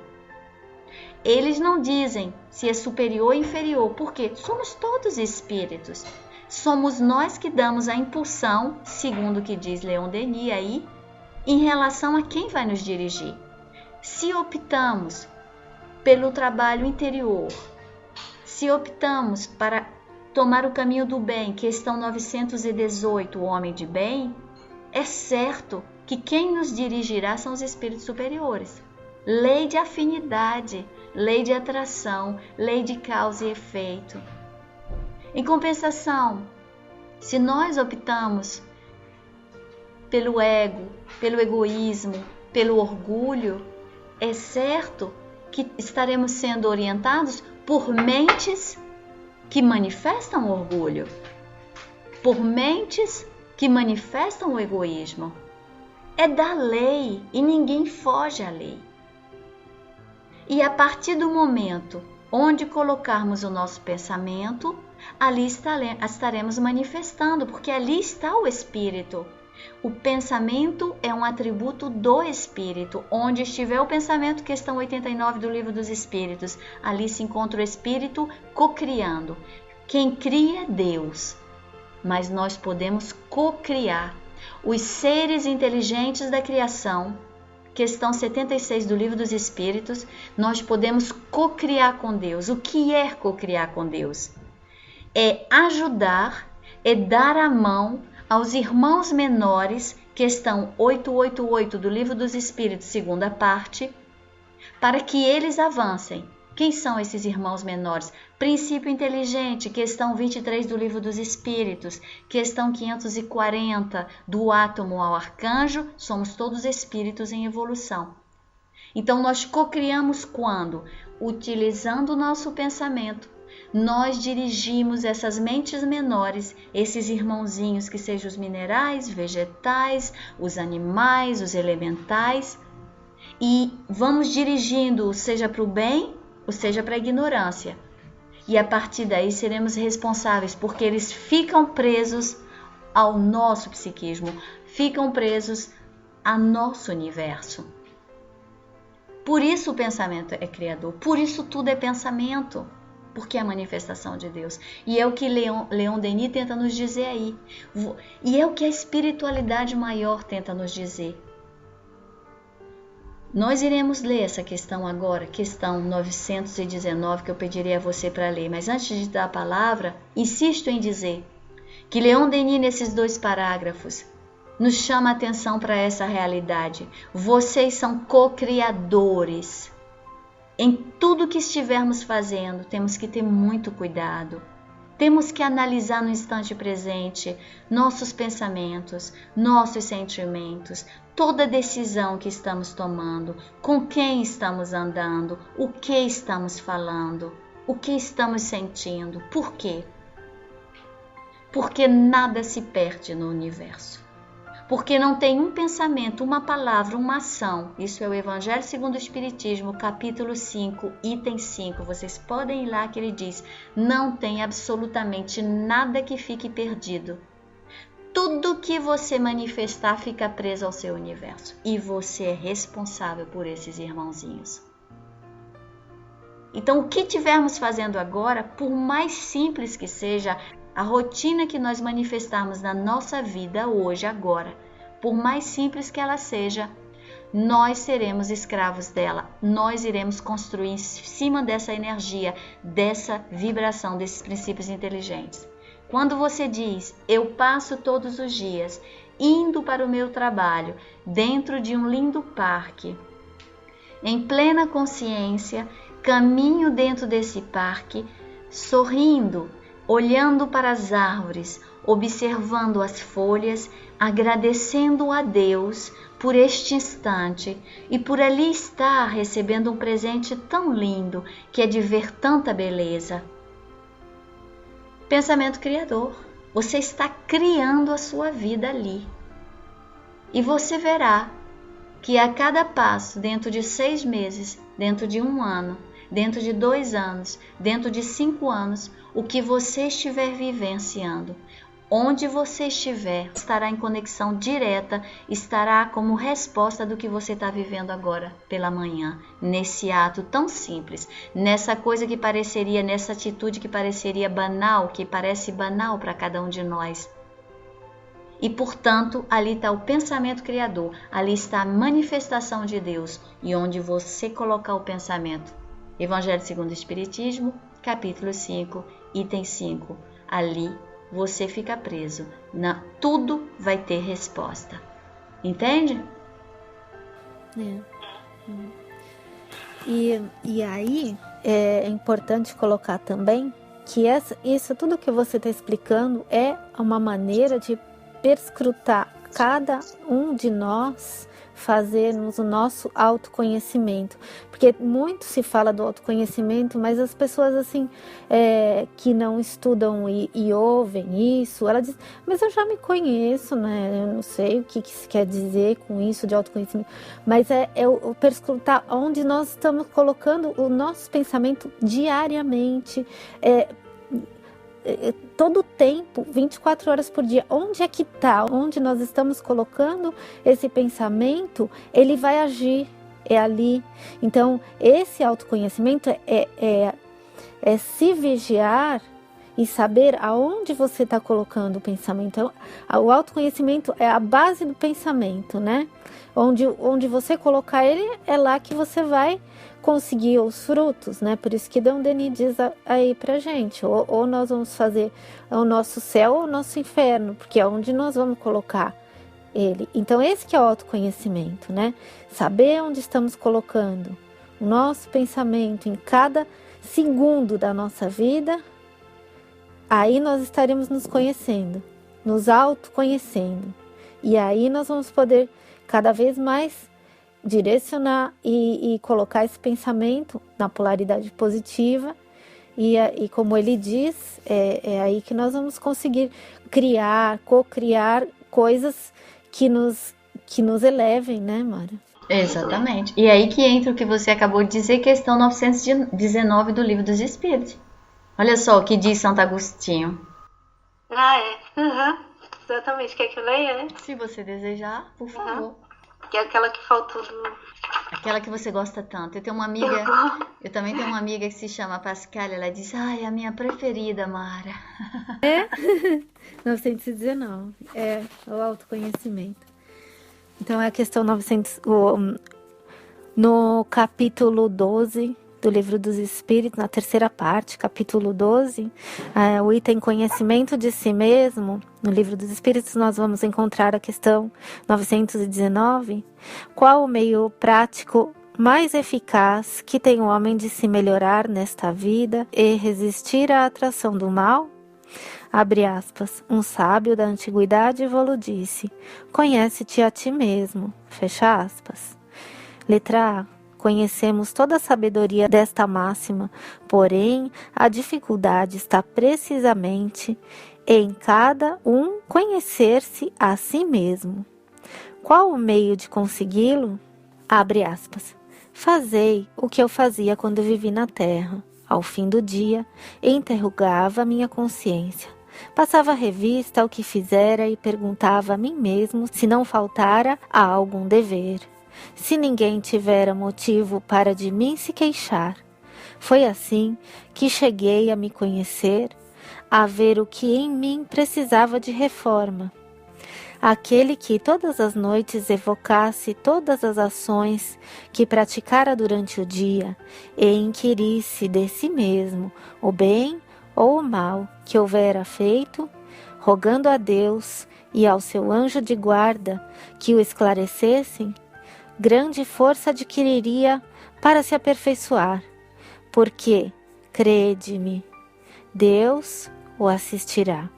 Eles não dizem se é superior ou inferior, porque somos todos espíritos. Somos nós que damos a impulsão, segundo o que diz Leon Denis aí, em relação a quem vai nos dirigir. Se optamos pelo trabalho interior, se optamos para tomar o caminho do bem, questão 918, o homem de bem, é certo que quem nos dirigirá são os espíritos superiores. Lei de afinidade, lei de atração, lei de causa e efeito. Em compensação, se nós optamos pelo ego, pelo egoísmo, pelo orgulho, é certo que estaremos sendo orientados por mentes que manifestam orgulho, por mentes que manifestam o egoísmo. É da lei e ninguém foge à lei. E a partir do momento onde colocarmos o nosso pensamento, ali estaremos manifestando, porque ali está o espírito. O pensamento é um atributo do espírito. Onde estiver o pensamento, questão 89 do Livro dos Espíritos, ali se encontra o espírito cocriando. Quem cria é Deus, mas nós podemos cocriar. Os seres inteligentes da criação, questão 76 do Livro dos Espíritos, nós podemos cocriar com Deus. O que é cocriar com Deus? É ajudar, é dar a mão aos irmãos menores, questão 888 do Livro dos Espíritos, segunda parte, para que eles avancem. Quem são esses irmãos menores? Princípio inteligente, questão 23 do Livro dos Espíritos, questão 540, do átomo ao arcanjo, somos todos espíritos em evolução. Então nós cocriamos quando? Utilizando o nosso pensamento, nós dirigimos essas mentes menores, esses irmãozinhos, que sejam os minerais, vegetais, os animais, os elementais, e vamos dirigindo, seja para o bem ou seja para a ignorância. E a partir daí seremos responsáveis, porque eles ficam presos ao nosso psiquismo, ficam presos ao nosso universo. Por isso o pensamento é criador, por isso tudo é pensamento, porque é a manifestação de Deus. E é o que Leon Denis tenta nos dizer aí. E é o que a espiritualidade maior tenta nos dizer. Nós iremos ler essa questão agora, questão 919, que eu pediria a você para ler. Mas antes de dar a palavra, insisto em dizer que Leon Denis, nesses 2 parágrafos, nos chama a atenção para essa realidade. Vocês são co-criadores. Em tudo que estivermos fazendo, temos que ter muito cuidado. Temos que analisar no instante presente nossos pensamentos, nossos sentimentos, toda decisão que estamos tomando, com quem estamos andando, o que estamos falando, o que estamos sentindo. Por quê? Porque nada se perde no universo. Porque não tem um pensamento, uma palavra, uma ação. Isso é o Evangelho segundo o Espiritismo, capítulo 5, item 5. Vocês podem ir lá que ele diz: não tem absolutamente nada que fique perdido. Tudo que você manifestar fica preso ao seu universo. E você é responsável por esses irmãozinhos. Então, o que estivermos fazendo agora, por mais simples que seja, a rotina que nós manifestarmos na nossa vida hoje, agora, por mais simples que ela seja, nós seremos escravos dela. Nós iremos construir em cima dessa energia, dessa vibração, desses princípios inteligentes. Quando você diz, eu passo todos os dias indo para o meu trabalho, dentro de um lindo parque, em plena consciência, caminho dentro desse parque, sorrindo, olhando para as árvores, observando as folhas, agradecendo a Deus por este instante e por ali estar recebendo um presente tão lindo que é de ver tanta beleza. Pensamento criador. Você está criando a sua vida ali. E você verá que a cada passo, dentro de 6 meses, dentro de 1 ano, dentro de 2 anos, dentro de 5 anos, o que você estiver vivenciando, onde você estiver, estará em conexão direta, estará como resposta do que você está vivendo agora pela manhã, nesse ato tão simples, nessa coisa que pareceria, nessa atitude que pareceria banal, que parece banal para cada um de nós. E, portanto, ali está o pensamento criador, ali está a manifestação de Deus, e onde você colocar o pensamento. Evangelho segundo o Espiritismo, capítulo 5, item 5. Ali você fica preso. Tudo vai ter resposta. Entende? E aí é importante colocar também que isso tudo que você está explicando é uma maneira de perscrutar cada um de nós, fazermos o nosso autoconhecimento, porque muito se fala do autoconhecimento, mas as pessoas assim que não estudam e ouvem isso, ela diz, mas eu já me conheço, né? Eu não sei o que se quer dizer com isso de autoconhecimento, mas é o perscrutar onde nós estamos colocando o nosso pensamento diariamente, todo o tempo, 24 horas por dia, onde é que está, onde nós estamos colocando esse pensamento, ele vai agir, é ali. Então, esse autoconhecimento é se vigiar e saber aonde você está colocando o pensamento. Então, o autoconhecimento é a base do pensamento, né? Onde você colocar ele, é lá que você vai conseguir os frutos, né? Por isso que Leon Denis diz aí pra gente, ou nós vamos fazer o nosso céu ou o nosso inferno, porque é onde nós vamos colocar ele. Então esse que é o autoconhecimento, né? Saber onde estamos colocando o nosso pensamento em cada segundo da nossa vida, aí nós estaremos nos conhecendo, nos autoconhecendo, e aí nós vamos poder cada vez mais direcionar e colocar esse pensamento na polaridade positiva e como ele diz, é aí que nós vamos conseguir criar, co-criar coisas que nos elevem, né, Mara? Exatamente. E aí que entra o que você acabou de dizer, questão 919 do Livro dos Espíritos. Olha só o que diz Santo Agostinho. Exatamente. Quer que eu leia, né? Se você desejar, por favor. Que é aquela que faltou do... Aquela que você gosta tanto. Eu também tenho uma amiga que se chama Pascal, ela diz, ai, a minha preferida, Mara. 919, o autoconhecimento. Então é a questão No capítulo 12 do Livro dos Espíritos, na terceira parte, capítulo 12, o item conhecimento de si mesmo, no Livro dos Espíritos nós vamos encontrar a questão 919, qual o meio prático mais eficaz que tem o homem de se melhorar nesta vida e resistir à atração do mal? Abre aspas, um sábio da antiguidade vou-lo disse, conhece-te a ti mesmo, fecha aspas. Letra A. Conhecemos toda a sabedoria desta máxima, porém a dificuldade está precisamente em cada um conhecer-se a si mesmo. Qual o meio de consegui-lo? Abre aspas. Fazei o que eu fazia quando vivi na terra. Ao fim do dia, interrogava minha consciência. Passava revista ao que fizera e perguntava a mim mesmo se não faltara a algum dever. Se ninguém tivera motivo para de mim se queixar. Foi assim que cheguei a me conhecer, a ver o que em mim precisava de reforma. Aquele que todas as noites evocasse todas as ações que praticara durante o dia e inquirisse de si mesmo o bem ou o mal que houvera feito, rogando a Deus e ao seu anjo de guarda que o esclarecessem, grande força adquiriria para se aperfeiçoar, porque, crede-me, Deus o assistirá.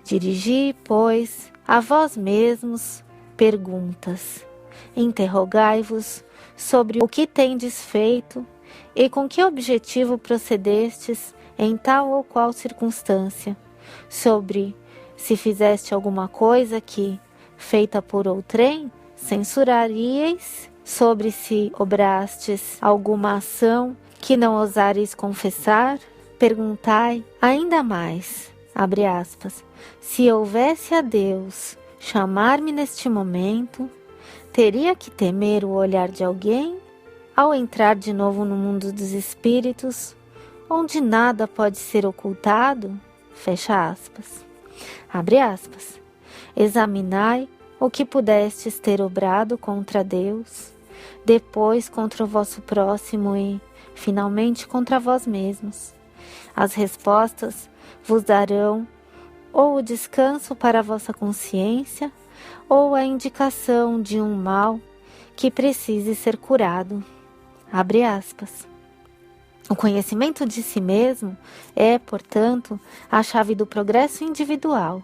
Dirigi, pois, a vós mesmos perguntas. Interrogai-vos sobre o que tendes feito e com que objetivo procedestes em tal ou qual circunstância, sobre se fizeste alguma coisa que, feita por outrem, censuraríeis, sobre se obrastes alguma ação que não ousareis confessar, perguntai ainda mais, abre aspas, se houvesse a Deus chamar-me neste momento, teria que temer o olhar de alguém ao entrar de novo no mundo dos espíritos, onde nada pode ser ocultado, fecha aspas, abre aspas, examinai o que pudestes ter obrado contra Deus, depois contra o vosso próximo e, finalmente, contra vós mesmos. As respostas vos darão ou o descanso para a vossa consciência, ou a indicação de um mal que precise ser curado. Abre aspas. O conhecimento de si mesmo é, portanto, a chave do progresso individual.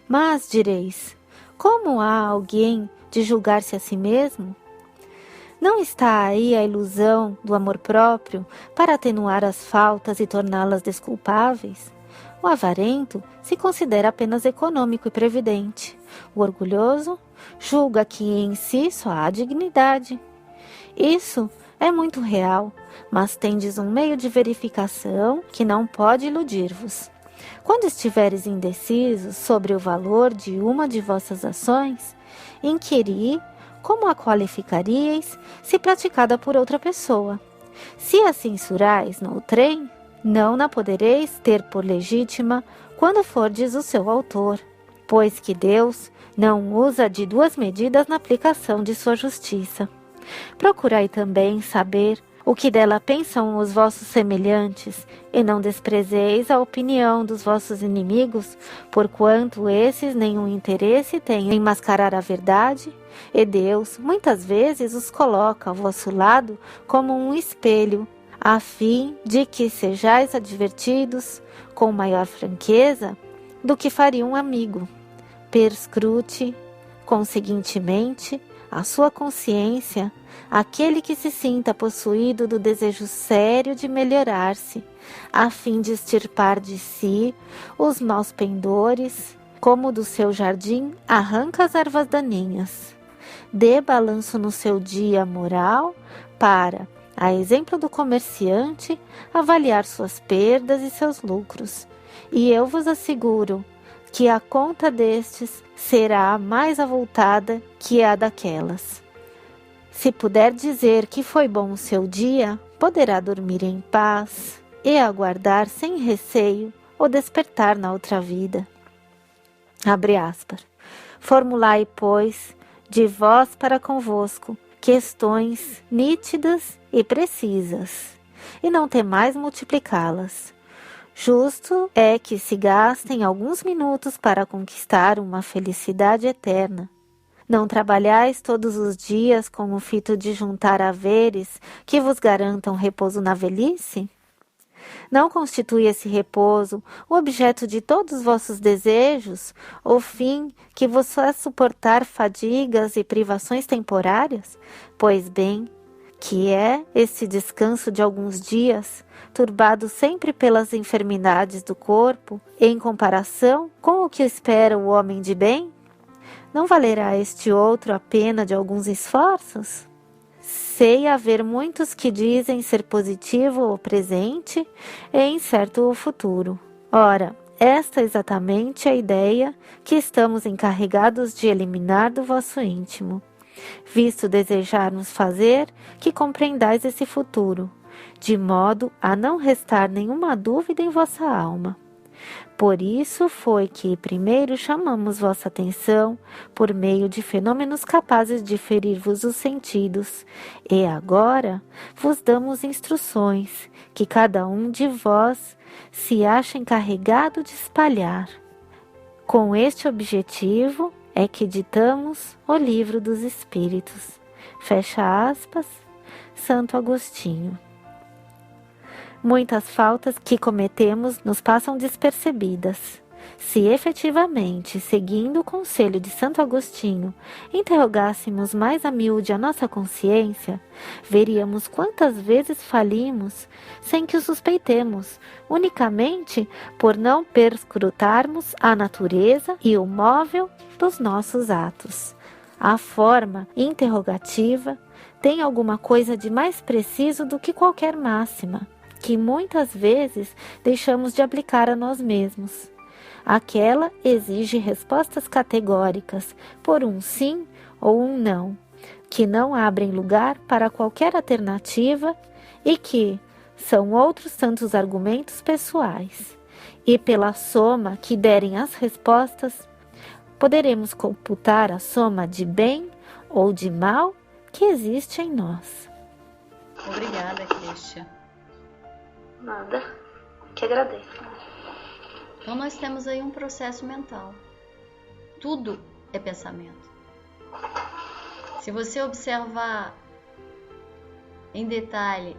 Mas, direis, como há alguém de julgar-se a si mesmo? Não está aí a ilusão do amor próprio para atenuar as faltas e torná-las desculpáveis? O avarento se considera apenas econômico e previdente. O orgulhoso julga que em si só há dignidade. Isso é muito real, mas tendes um meio de verificação que não pode iludir-vos. Quando estiveres indecisos sobre o valor de uma de vossas ações, inquiri como a qualificaríeis se praticada por outra pessoa. Se a censurais noutrem, não na podereis ter por legítima quando fordes o seu autor, pois que Deus não usa de duas medidas na aplicação de sua justiça. Procurai também saber o que dela pensam os vossos semelhantes, e não desprezeis a opinião dos vossos inimigos, porquanto esses nenhum interesse têm em mascarar a verdade, e Deus muitas vezes os coloca ao vosso lado como um espelho, a fim de que sejais advertidos com maior franqueza do que faria um amigo. Perscrute, conseguintemente, a sua consciência, aquele que se sinta possuído do desejo sério de melhorar-se, a fim de extirpar de si os maus pendores, como do seu jardim arranca as ervas daninhas. Dê balanço no seu dia moral para, a exemplo do comerciante, avaliar suas perdas e seus lucros. E eu vos asseguro que a conta destes será mais avultada que a daquelas. Se puder dizer que foi bom o seu dia, poderá dormir em paz e aguardar sem receio o despertar na outra vida. Abre aspas. Formulai, pois, de vós para convosco questões nítidas e precisas, e não temais multiplicá-las. Justo é que se gastem alguns minutos para conquistar uma felicidade eterna. Não trabalhais todos os dias com o fito de juntar haveres que vos garantam repouso na velhice? Não constitui esse repouso o objeto de todos os vossos desejos, o fim que vos faz suportar fadigas e privações temporárias? Pois bem, que é esse descanso de alguns dias, turbado sempre pelas enfermidades do corpo, em comparação com o que espera o homem de bem? Não valerá este outro a pena de alguns esforços? Sei haver muitos que dizem ser positivo o presente e incerto o futuro. Ora, esta é exatamente a ideia que estamos encarregados de eliminar do vosso íntimo, visto desejarmos fazer que compreendais esse futuro, de modo a não restar nenhuma dúvida em vossa alma. Por isso foi que primeiro chamamos vossa atenção por meio de fenômenos capazes de ferir-vos os sentidos, e agora vos damos instruções que cada um de vós se acha encarregado de espalhar. Com este objetivo é que ditamos o Livro dos Espíritos. Fecha aspas, Santo Agostinho. Muitas faltas que cometemos nos passam despercebidas. Se efetivamente, seguindo o conselho de Santo Agostinho, interrogássemos mais a miúde a nossa consciência, veríamos quantas vezes falimos sem que o suspeitemos, unicamente por não perscrutarmos a natureza e o móvel dos nossos atos. A forma interrogativa tem alguma coisa de mais preciso do que qualquer máxima, que muitas vezes deixamos de aplicar a nós mesmos. Aquela exige respostas categóricas, por um sim ou um não, que não abrem lugar para qualquer alternativa e que são outros tantos argumentos pessoais. E pela soma que derem as respostas, poderemos computar a soma de bem ou de mal que existe em nós. Obrigada, Cristian. Nada, que agradeço. Então nós temos aí um processo mental. Tudo é pensamento. Se você observar em detalhe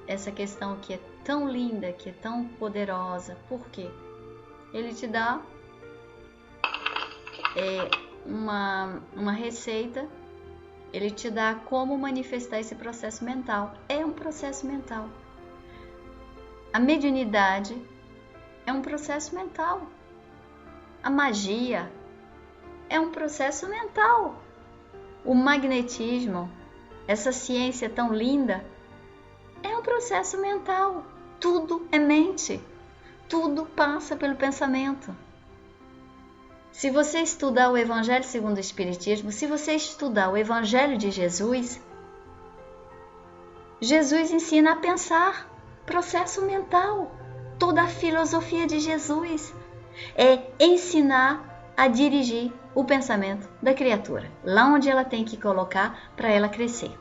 essa questão que é tão linda, que é tão poderosa, por quê? Ele te dá uma receita, ele te dá como manifestar esse processo mental. É um processo mental. A mediunidade é um processo mental. A magia é um processo mental. O magnetismo, essa ciência tão linda, é um processo mental. Tudo é mente. Tudo passa pelo pensamento. Se você estudar o Evangelho segundo o Espiritismo, se você estudar o Evangelho de Jesus, Jesus ensina a pensar. Processo mental. Toda a filosofia de Jesus é ensinar a dirigir o pensamento da criatura, lá onde ela tem que colocar para ela crescer.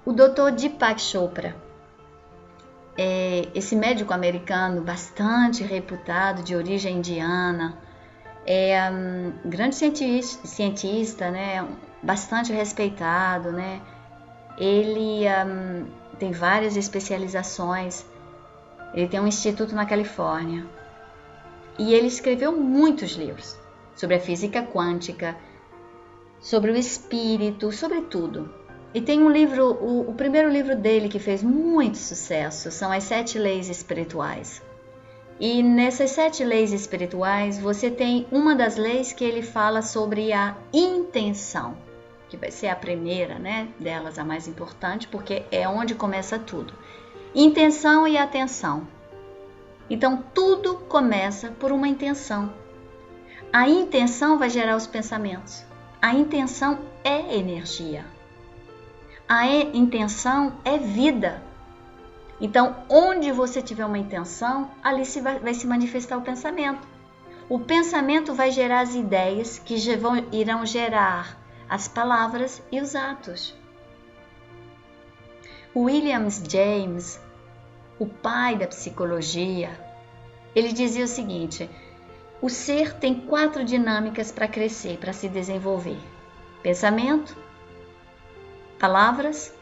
O Dr. Deepak Chopra, esse médico americano bastante reputado, de origem indiana, é um grande cientista, né, bastante respeitado, né? Ele tem várias especializações, ele tem um instituto na Califórnia e ele escreveu muitos livros sobre a física quântica, sobre o espírito, sobre tudo. E tem um livro, o primeiro livro dele que fez muito sucesso, são as 7 Leis Espirituais. E nessas 7 leis espirituais você tem uma das leis que ele fala sobre a intenção, que vai ser a primeira, né, delas, a mais importante, porque é onde começa tudo. Intenção e atenção. Então, tudo começa por uma intenção. A intenção vai gerar os pensamentos. A intenção é energia. A intenção é vida. Então, onde você tiver uma intenção, ali vai se manifestar o pensamento. O pensamento vai gerar as ideias que irão gerar as palavras e os atos. William James, o pai da psicologia, ele dizia o seguinte: o ser tem 4 dinâmicas para crescer, para se desenvolver: pensamento, palavras,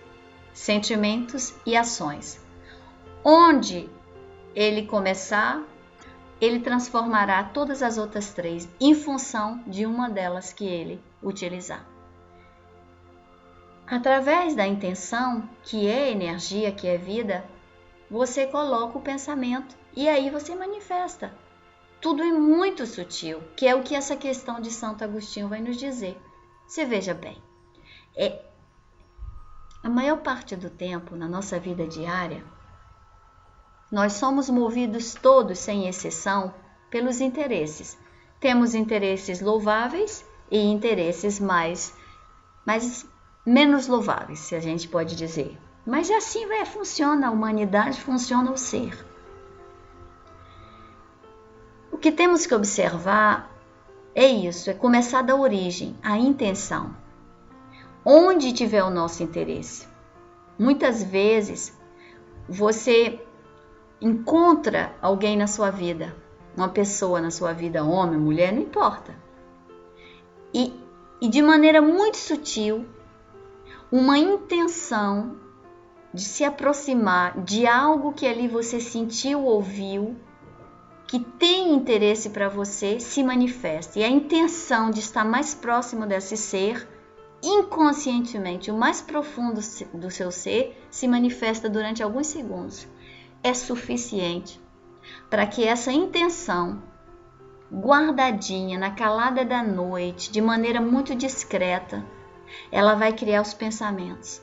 sentimentos e ações. Onde ele começar, ele transformará todas as outras 3 em função de uma delas que ele utilizar. Através da intenção, que é energia, que é vida, você coloca o pensamento e aí você manifesta. Tudo é muito sutil, que é o que essa questão de Santo Agostinho vai nos dizer. Você veja bem, a maior parte do tempo na nossa vida diária, nós somos movidos todos, sem exceção, pelos interesses. Temos interesses louváveis e interesses menos louváveis, se a gente pode dizer. Mas assim funciona a humanidade, funciona o ser. O que temos que observar é isso, é começar da origem, a intenção. Onde tiver o nosso interesse. Muitas vezes você encontra alguém na sua vida, uma pessoa na sua vida, homem, mulher, não importa. E de maneira muito sutil, uma intenção de se aproximar de algo que ali você sentiu, ouviu, que tem interesse para você, se manifesta. E a intenção de estar mais próximo desse ser, inconscientemente, o mais profundo do seu ser, se manifesta durante alguns segundos. É suficiente para que essa intenção, guardadinha na calada da noite, de maneira muito discreta, ela vai criar os pensamentos.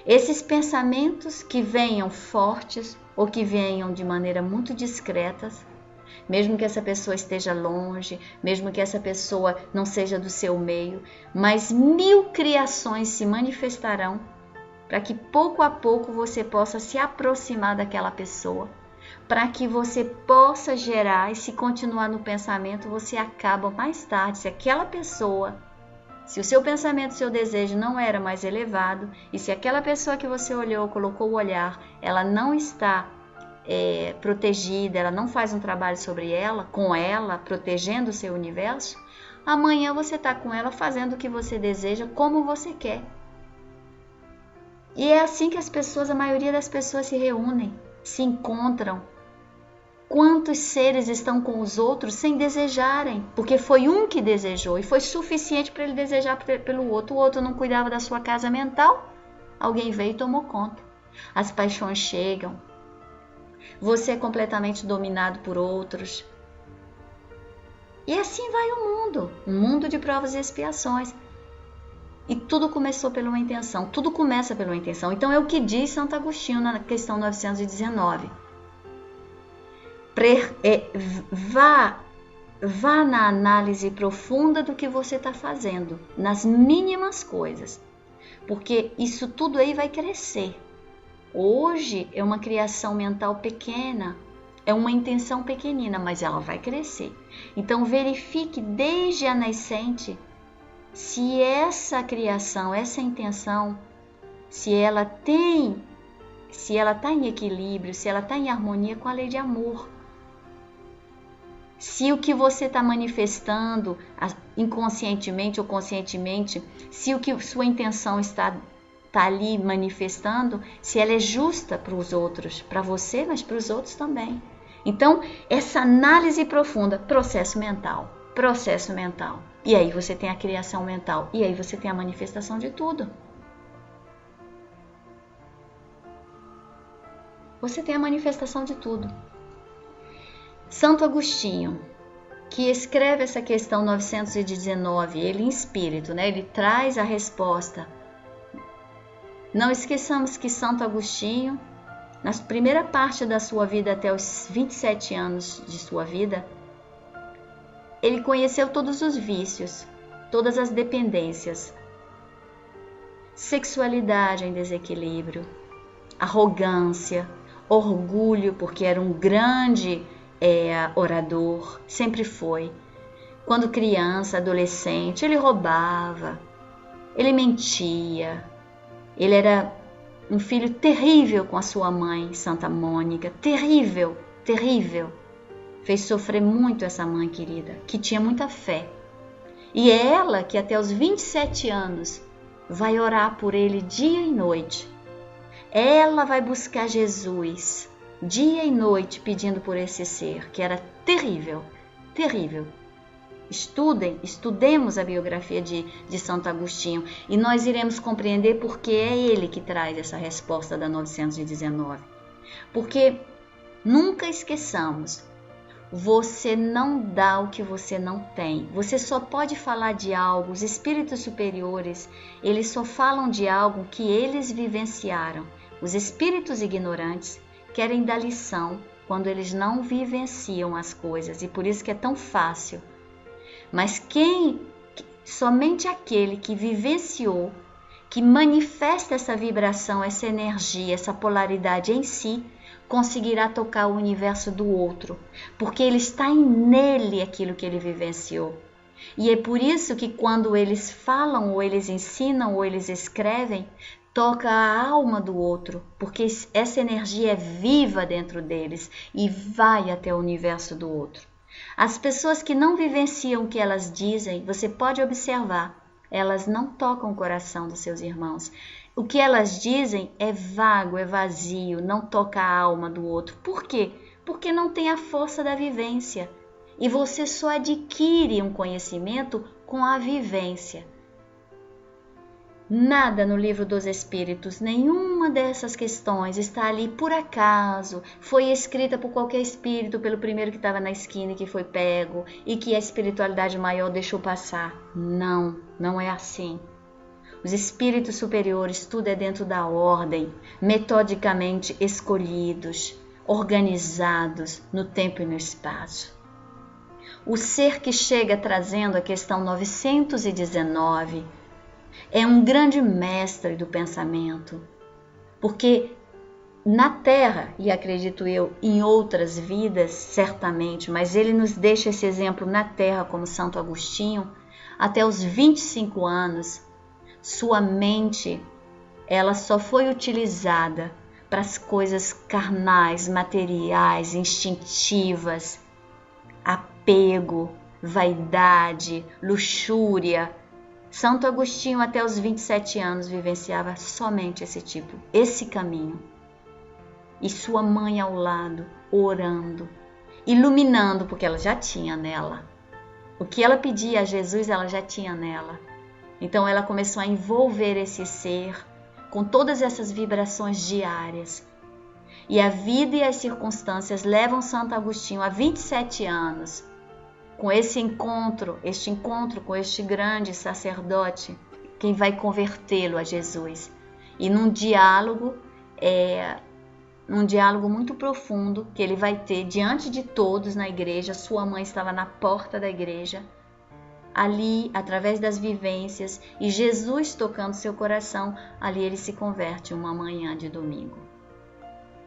Esses pensamentos que venham fortes ou que venham de maneira muito discreta, mesmo que essa pessoa esteja longe, mesmo que essa pessoa não seja do seu meio, mas 1000 criações se manifestarão para que pouco a pouco você possa se aproximar daquela pessoa, para que você possa gerar, e se continuar no pensamento, você acaba mais tarde, se aquela pessoa, se o seu pensamento, o seu desejo não era mais elevado, e se aquela pessoa que você olhou, colocou o olhar, ela não está protegida, ela não faz um trabalho sobre ela, com ela, protegendo o seu universo, amanhã você está com ela fazendo o que você deseja, como você quer. E é assim que a maioria das pessoas se reúnem, se encontram. Quantos seres estão com os outros sem desejarem? Porque foi um que desejou e foi suficiente para ele desejar pelo outro. O outro não cuidava da sua casa mental, alguém veio e tomou conta. As paixões chegam. Você é completamente dominado por outros. E assim vai o mundo. Um mundo de provas e expiações. E tudo começou pela uma intenção. Tudo começa pela uma intenção. Então é o que diz Santo Agostinho na questão 919. Vá na análise profunda do que você está fazendo, nas mínimas coisas, porque isso tudo aí vai crescer. Hoje é uma criação mental pequena, é uma intenção pequenina, mas ela vai crescer. Então verifique desde a nascente se essa criação, essa intenção, se ela está em equilíbrio, se ela está em harmonia com a lei de amor. Se o que você está manifestando inconscientemente ou conscientemente, se o que sua intenção está ali manifestando, se ela é justa para os outros, para você, mas para os outros também. Então, essa análise profunda, processo mental. E aí você tem a criação mental, e aí você tem a manifestação de tudo. Você tem a manifestação de tudo. Santo Agostinho, que escreve essa questão 919, ele em espírito, né? Ele traz a resposta. Não esqueçamos que Santo Agostinho, na primeira parte da sua vida, até os 27 anos de sua vida, ele conheceu todos os vícios, todas as dependências, sexualidade em desequilíbrio, arrogância, orgulho, porque era um grande orador, sempre foi. Quando criança, adolescente, ele roubava, Ele mentia. Ele era um filho terrível com a sua mãe, Santa Mônica. Terrível, terrível. Fez sofrer muito essa mãe querida, que tinha muita fé. E é ela que até os 27 anos vai orar por ele dia e noite. Ela vai buscar Jesus dia e noite pedindo por esse ser, que era terrível, terrível. Estudemos a biografia de Santo Agostinho e nós iremos compreender porque é ele que traz essa resposta da 919. Porque nunca esqueçamos, você não dá o que você não tem. Você só pode falar de algo, os espíritos superiores, eles só falam de algo que eles vivenciaram. Os espíritos ignorantes querem dar lição quando eles não vivenciam as coisas e por isso que é tão fácil. Mas somente aquele que vivenciou, que manifesta essa vibração, essa energia, essa polaridade em si, conseguirá tocar o universo do outro, porque ele está nele aquilo que ele vivenciou. E é por isso que quando eles falam, ou eles ensinam, ou eles escrevem, toca a alma do outro, porque essa energia é viva dentro deles e vai até o universo do outro. As pessoas que não vivenciam o que elas dizem, você pode observar, elas não tocam o coração dos seus irmãos. O que elas dizem é vago, é vazio, não toca a alma do outro. Por quê? Porque não tem a força da vivência. E você só adquire um conhecimento com a vivência. Nada no livro dos Espíritos, nenhuma dessas questões está ali por acaso, foi escrita por qualquer espírito, pelo primeiro que estava na esquina e que foi pego e que a espiritualidade maior deixou passar. Não, não é assim. Os espíritos superiores, tudo é dentro da ordem, metodicamente escolhidos, organizados no tempo e no espaço. O ser que chega trazendo a questão 919 é um grande mestre do pensamento, porque na Terra, e acredito eu, em outras vidas, certamente, mas ele nos deixa esse exemplo na Terra como Santo Agostinho, até os 25 anos, sua mente, ela só foi utilizada para as coisas carnais, materiais, instintivas, apego, vaidade, luxúria. Santo Agostinho até os 27 anos vivenciava somente esse caminho. E sua mãe ao lado, orando, iluminando, porque ela já tinha nela. O que ela pedia a Jesus, ela já tinha nela. Então ela começou a envolver esse ser com todas essas vibrações diárias. E a vida e as circunstâncias levam Santo Agostinho a 27 anos, com este encontro com este grande sacerdote, quem vai convertê-lo a Jesus. E num diálogo muito profundo que ele vai ter diante de todos na igreja. Sua mãe estava na porta da igreja, ali, através das vivências, e Jesus tocando seu coração, ali ele se converte uma manhã de domingo.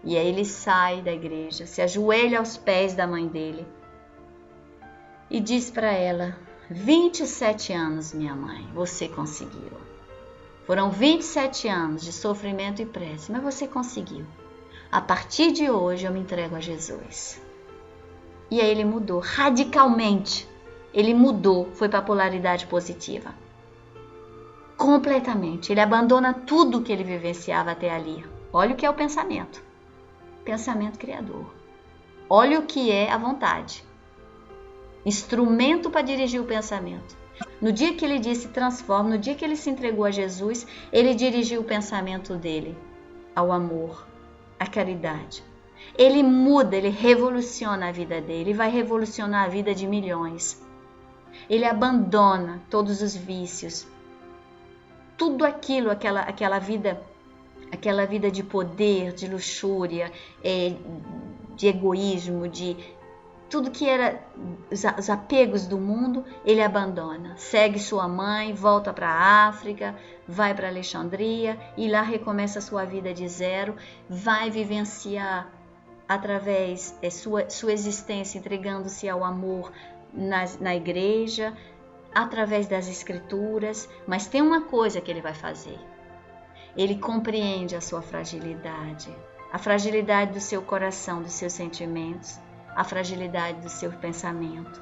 E aí ele sai da igreja, se ajoelha aos pés da mãe dele e diz para ela: 27 anos, minha mãe, você conseguiu. Foram 27 anos de sofrimento e prece, mas você conseguiu. A partir de hoje eu me entrego a Jesus. E aí ele mudou radicalmente. Ele mudou, foi para a polaridade positiva. Completamente. Ele abandona tudo que ele vivenciava até ali. Olha o que é o pensamento. Pensamento criador. Olha o que é a vontade. Instrumento para dirigir o pensamento. No dia que ele disse transforma, no dia que ele se entregou a Jesus, ele dirigiu o pensamento dele ao amor, à caridade. Ele muda, ele revoluciona a vida dele e vai revolucionar a vida de milhões. Ele abandona todos os vícios, tudo aquilo, aquela vida de poder, de luxúria, de egoísmo, de tudo que era os apegos do mundo, ele abandona. Segue sua mãe, volta para a África, vai para Alexandria e lá recomeça a sua vida de zero, vai vivenciar através sua existência, entregando-se ao amor na igreja, através das escrituras, mas tem uma coisa que ele vai fazer. Ele compreende a sua fragilidade, a fragilidade do seu coração, dos seus sentimentos, a fragilidade do seu pensamento.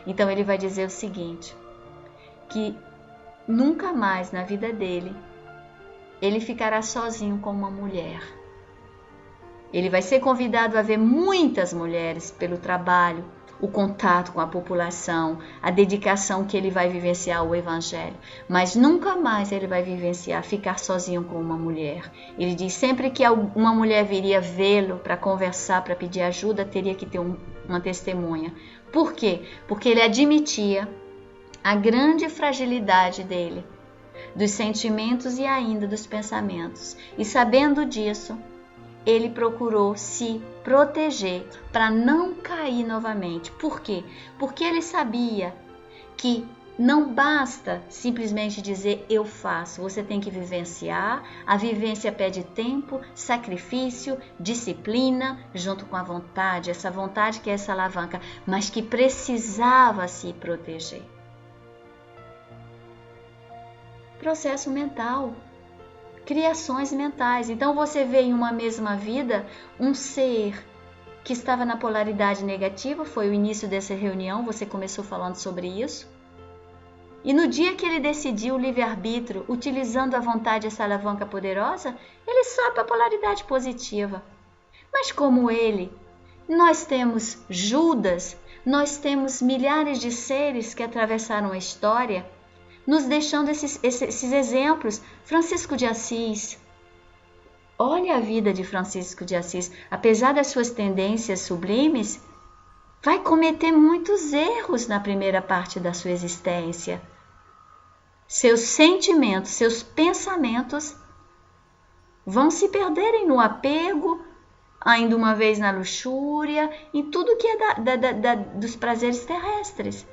Então ele vai dizer o seguinte, que nunca mais na vida dele ele ficará sozinho com uma mulher. Ele vai ser convidado a ver muitas mulheres pelo trabalho, o contato com a população, a dedicação que ele vai vivenciar ao Evangelho. Mas nunca mais ele vai vivenciar ficar sozinho com uma mulher. Ele diz sempre que uma mulher viria vê-lo para conversar, para pedir ajuda, teria que ter uma testemunha. Por quê? Porque ele admitia a grande fragilidade dele, dos sentimentos e ainda dos pensamentos. E sabendo disso, ele procurou se proteger para não cair novamente. Por quê? Porque ele sabia que não basta simplesmente dizer eu faço. Você tem que vivenciar. A vivência pede tempo, sacrifício, disciplina, junto com a vontade. Essa vontade que é essa alavanca, mas que precisava se proteger. Processo mental. Criações mentais. Então você vê em uma mesma vida um ser que estava na polaridade negativa, foi o início dessa reunião, você começou falando sobre isso. E no dia que ele decidiu o livre-arbítrio, utilizando a vontade, essa alavanca poderosa, ele sobe para a polaridade positiva. Mas como ele, nós temos Judas, nós temos milhares de seres que atravessaram a história, nos deixando esses exemplos. Francisco de Assis. Olha a vida de Francisco de Assis. Apesar das suas tendências sublimes, vai cometer muitos erros na primeira parte da sua existência. Seus sentimentos, seus pensamentos vão se perderem no apego, ainda uma vez na luxúria, em tudo que é dos prazeres terrestres.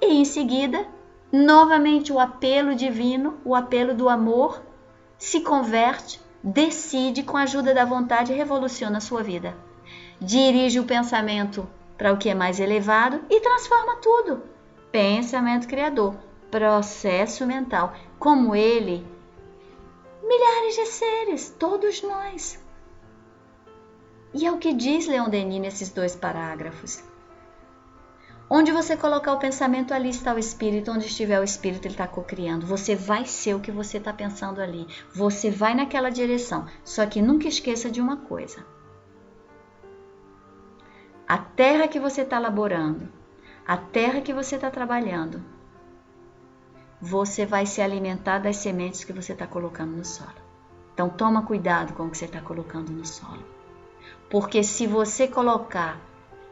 E em seguida, novamente o apelo divino, o apelo do amor, se converte, decide com a ajuda da vontade e revoluciona a sua vida. Dirige o pensamento para o que é mais elevado e transforma tudo. Pensamento criador, processo mental. Como ele, milhares de seres, todos nós. E é o que diz Leon Denis nesses 2 parágrafos. Onde você colocar o pensamento, ali está o espírito. Onde estiver o espírito, ele está cocriando. Você vai ser o que você está pensando ali. Você vai naquela direção. Só que nunca esqueça de uma coisa. A terra que você está laborando, a terra que você está trabalhando, você vai se alimentar das sementes que você está colocando no solo. Então toma cuidado com o que você está colocando no solo. Porque se você colocar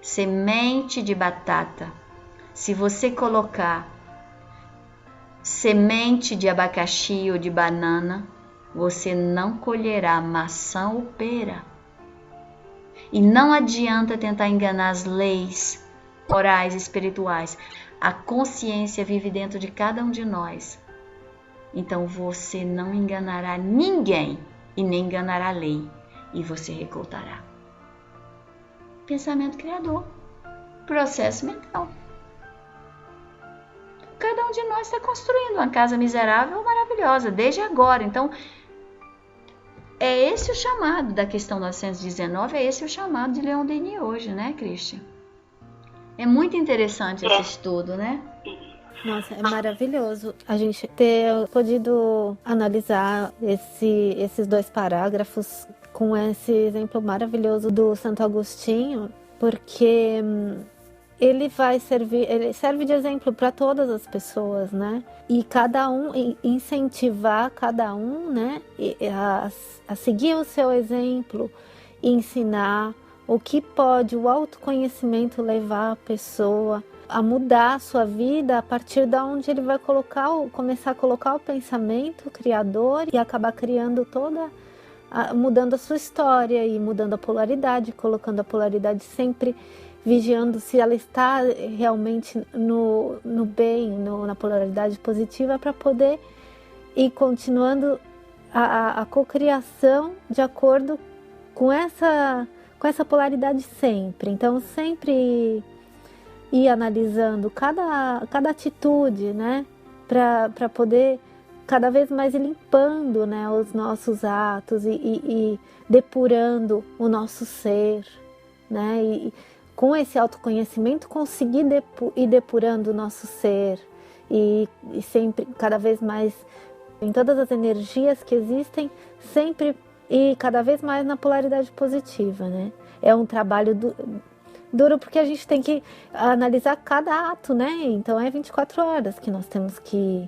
semente de batata, se você colocar semente de abacaxi ou de banana, você não colherá maçã ou pera. E não adianta tentar enganar as leis morais e espirituais. A consciência vive dentro de cada um de nós. Então você não enganará ninguém e nem enganará a lei. E você recoltará. Pensamento criador, processo mental. Cada um de nós está construindo uma casa miserável ou maravilhosa, desde agora. Então, é esse o chamado da questão 919, é esse o chamado de Leon Denis hoje, né, Christian? É muito interessante esse estudo, né? Nossa, é maravilhoso a gente ter podido analisar esses 2 parágrafos com esse exemplo maravilhoso do Santo Agostinho, porque ele serve de exemplo para todas as pessoas, né? E cada um, incentivar cada um, né? A seguir o seu exemplo, ensinar o que pode o autoconhecimento levar a pessoa a mudar a sua vida a partir da onde ele vai começar a colocar o pensamento criador e acabar criando mudando a sua história e mudando a polaridade, colocando a polaridade sempre vigiando se ela está realmente no bem, na polaridade positiva, para poder ir continuando a cocriação de acordo com essa polaridade sempre. Então sempre ir analisando cada atitude, né? Para poder cada vez mais ir limpando, né, os nossos atos e depurando o nosso ser, né? E com esse autoconhecimento conseguir ir depurando o nosso ser e sempre, cada vez mais, em todas as energias que existem, sempre e cada vez mais na polaridade positiva, né? É um trabalho duro porque a gente tem que analisar cada ato, né? Então é 24 horas que nós temos que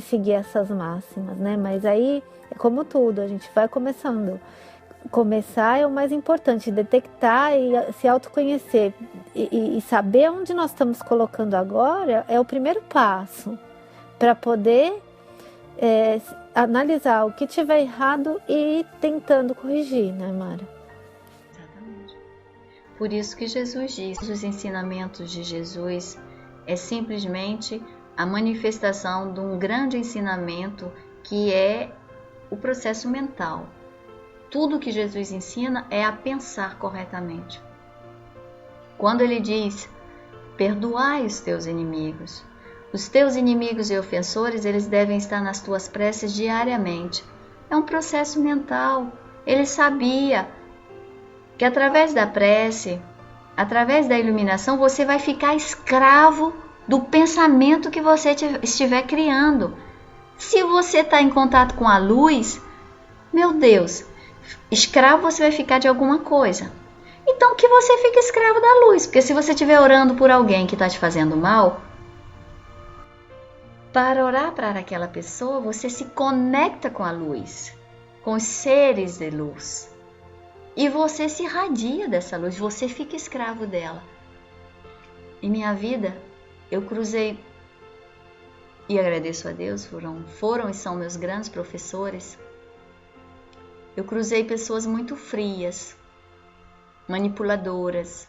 seguir essas máximas, né? Mas aí é como tudo, a gente vai começando. Começar é o mais importante, detectar e se autoconhecer e saber onde nós estamos colocando agora é o primeiro passo para poder analisar o que tiver errado e ir tentando corrigir, né, Mara? Exatamente. Por isso que Jesus diz, os ensinamentos de Jesus é simplesmente a manifestação de um grande ensinamento que é o processo mental. Tudo que Jesus ensina é a pensar corretamente. Quando ele diz, perdoai os teus inimigos. Os teus inimigos e ofensores, eles devem estar nas tuas preces diariamente. É um processo mental. Ele sabia que através da prece, através da iluminação, você vai ficar escravo do pensamento que você estiver criando. Se você está em contato com a luz, meu Deus, escravo você vai ficar de alguma coisa. Então que você fique escravo da luz, porque se você estiver orando por alguém que está te fazendo mal, para orar para aquela pessoa, você se conecta com a luz, com os seres de luz. E você se irradia dessa luz, você fica escravo dela. Em minha vida, eu cruzei, e agradeço a Deus, foram e são meus grandes professores. Eu cruzei pessoas muito frias, manipuladoras,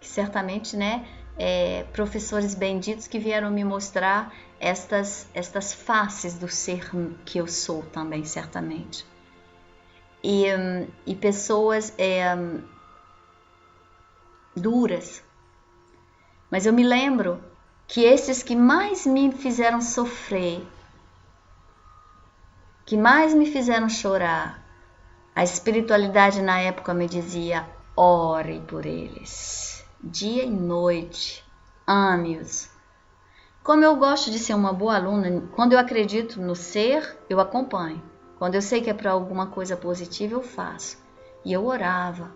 que certamente, né, professores benditos que vieram me mostrar estas faces do ser que eu sou também, certamente. E pessoas duras. Mas eu me lembro que esses que mais me fizeram sofrer, que mais me fizeram chorar, a espiritualidade na época me dizia, ore por eles, dia e noite, ame-os. Como eu gosto de ser uma boa aluna, quando eu acredito no ser, eu acompanho. Quando eu sei que é para alguma coisa positiva, eu faço. E eu orava,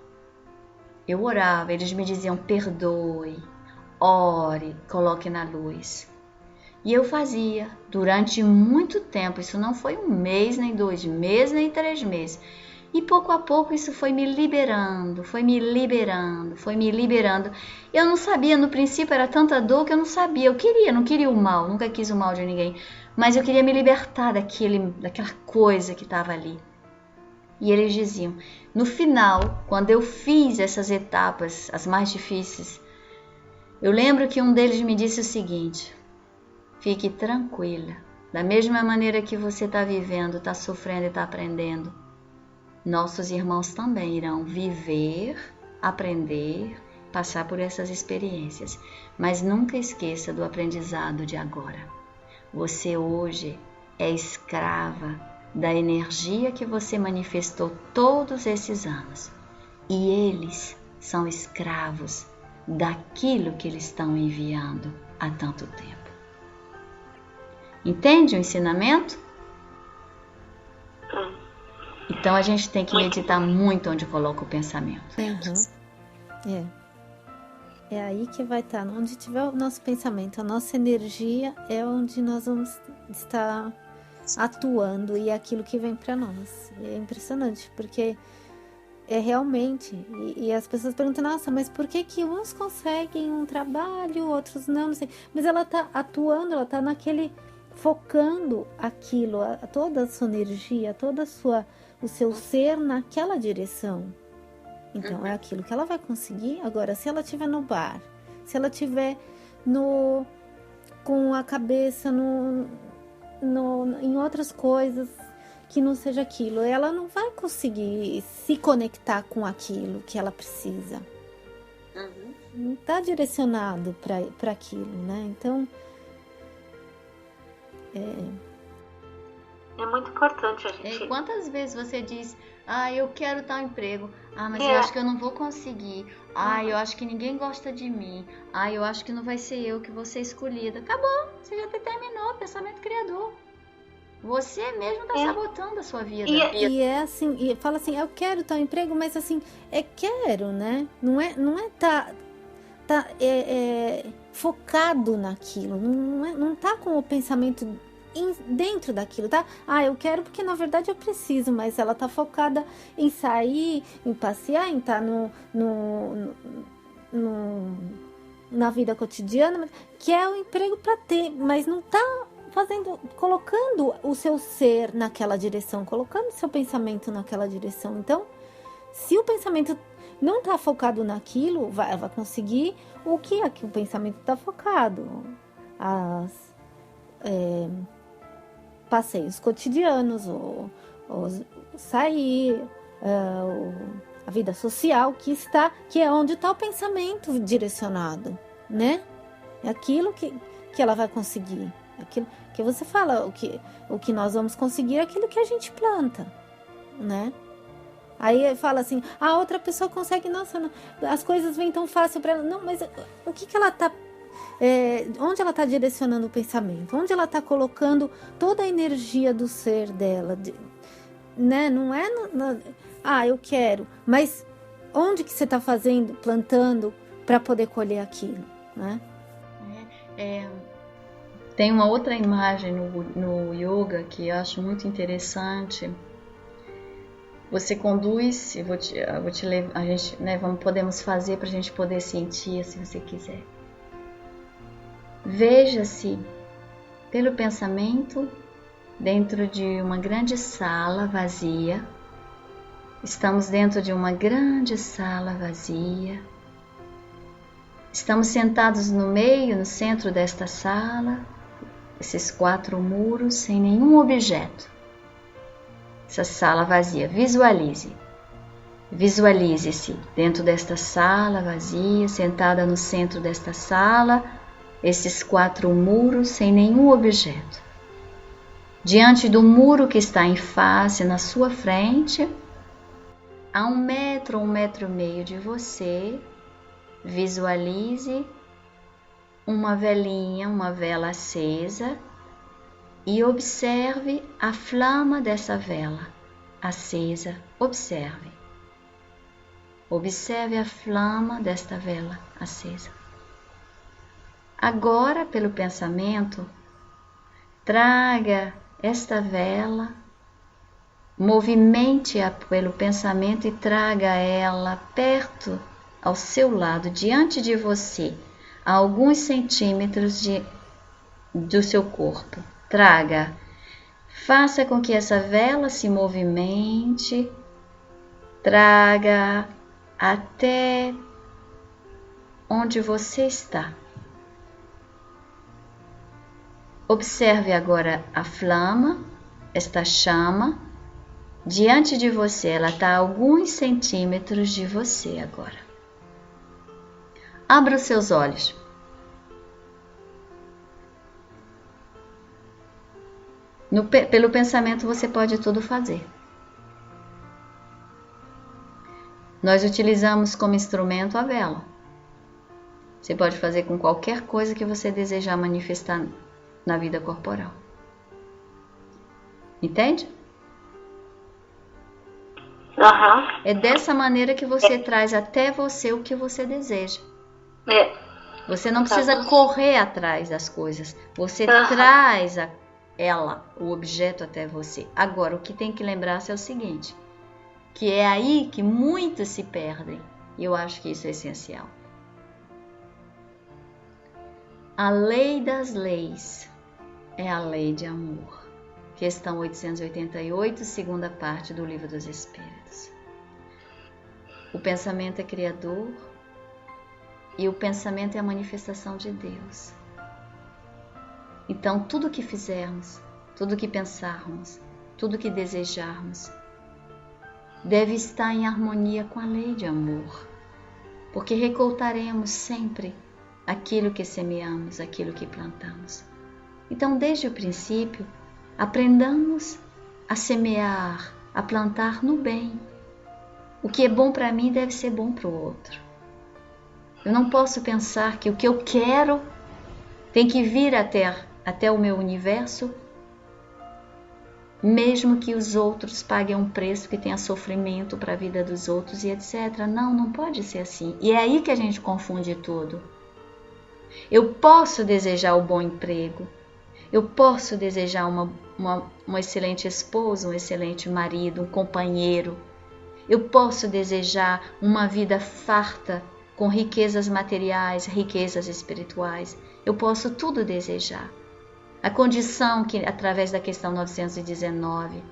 eles me diziam, perdoe, ore, coloque na luz. E eu fazia durante muito tempo, isso não foi 1 mês, nem 2 meses, nem 3 meses. E pouco a pouco isso foi me liberando. Eu não sabia, no princípio era tanta dor que eu não sabia. Eu não queria o mal, nunca quis o mal de ninguém. Mas eu queria me libertar daquela coisa que estava ali. E eles diziam, no final, quando eu fiz essas etapas, as mais difíceis, eu lembro que um deles me disse o seguinte, fique tranquila, da mesma maneira que você está vivendo, está sofrendo e está aprendendo, nossos irmãos também irão viver, aprender, passar por essas experiências. Mas nunca esqueça do aprendizado de agora. Você hoje é escrava da energia que você manifestou todos esses anos. E eles são escravos daquilo que eles estão enviando há tanto tempo. Entende o ensinamento? Então a gente tem que meditar muito onde coloca o pensamento. Uhum. É aí que vai estar, onde tiver o nosso pensamento, a nossa energia é onde nós vamos estar atuando e é aquilo que vem para nós. É impressionante, porque é realmente, e as pessoas perguntam, nossa, mas por que uns conseguem um trabalho, outros não sei. Mas ela está atuando, ela está focando aquilo, toda a sua energia, o seu ser naquela direção. Então é aquilo que ela vai conseguir. Agora, se ela estiver no bar, se ela estiver com a cabeça em outras coisas que não seja aquilo, ela não vai conseguir se conectar com aquilo que ela precisa. tá direcionado para aquilo, né? Então é muito importante a gente... Quantas vezes você diz, eu quero tal emprego, mas eu acho que eu não vou conseguir, eu acho que ninguém gosta de mim, eu acho que não vai ser eu que vou ser escolhida. Acabou, você já terminou o pensamento criador. Você mesmo está sabotando a sua vida. E é assim, e fala assim, eu quero tal emprego, mas assim, quero, né? Não é tá focado naquilo, não tá com o pensamento dentro daquilo, tá? Eu quero porque na verdade eu preciso, mas ela tá focada em sair, em passear, em estar na vida cotidiana, que é o emprego para ter, mas não tá colocando o seu ser naquela direção, colocando o seu pensamento naquela direção. Então, se o pensamento não está focado naquilo, vai conseguir o que aqui o pensamento está focado. Passeios cotidianos, sair, a vida social, que é onde está o pensamento direcionado, né? É aquilo que ela vai conseguir. Aquilo que você fala, o que nós vamos conseguir é aquilo que a gente planta, né? Aí fala assim, a outra pessoa consegue, nossa, não, as coisas vêm tão fácil para ela. Não, mas o que ela tá... onde ela está direcionando o pensamento? Onde ela está colocando toda a energia do ser dela? Né? Não é... eu quero. Mas onde que você está plantando para poder colher aquilo, né? Tem uma outra imagem no yoga que eu acho muito interessante. Você conduz, eu vou te levar, a gente, né, podemos fazer para a gente poder sentir, se você quiser. Veja-se pelo pensamento dentro de uma grande sala vazia. Estamos dentro de uma grande sala vazia. Estamos sentados no meio, no centro desta sala. Esses 4 muros sem nenhum objeto. Essa sala vazia. Visualize-se dentro desta sala vazia, sentada no centro desta sala, esses 4 muros sem nenhum objeto. Diante do muro que está em face, na sua frente, a 1 metro, 1,5 metros de você, visualize uma velinha, uma vela acesa e observe a flama dessa vela acesa. Observe a flama desta vela acesa. Agora, pelo pensamento, traga esta vela, movimente-a pelo pensamento e traga ela perto ao seu lado, diante de você, a alguns centímetros do seu corpo. Traga, faça com que essa vela se movimente, traga até onde você está. Observe agora a flama, esta chama, diante de você, ela está a alguns centímetros de você agora. Abra os seus olhos. Pelo pensamento você pode tudo fazer. Nós utilizamos como instrumento a vela. Você pode fazer com qualquer coisa que você desejar manifestar na vida corporal. Entende? É dessa maneira que você traz até você o que você deseja. Você não precisa correr atrás das coisas. Você traz o objeto até você. Agora, o que tem que lembrar-se é o seguinte, que é aí que muitos se perdem. E eu acho que isso é essencial. A lei das leis é a lei de amor. Questão 888, segunda parte do Livro dos Espíritos. O pensamento é criador e o pensamento é a manifestação de Deus. Então, tudo que fizermos, tudo que pensarmos, tudo que desejarmos, deve estar em harmonia com a lei de amor. porque recoltaremos sempre aquilo que semeamos, aquilo que plantamos. Então, desde o princípio, aprendamos a semear, a plantar no bem. O que é bom para mim deve ser bom para o outro. Eu não posso pensar que o que eu quero tem que vir até o meu universo, mesmo que os outros paguem um preço, que tenha sofrimento para a vida dos outros e etc. Não, não pode ser assim. E é aí que a gente confunde tudo. Eu posso desejar o bom emprego, eu posso desejar um excelente esposo, um excelente marido, um companheiro. Eu posso desejar uma vida farta, com riquezas materiais, riquezas espirituais. Eu posso tudo desejar. A condição que, através da questão 919,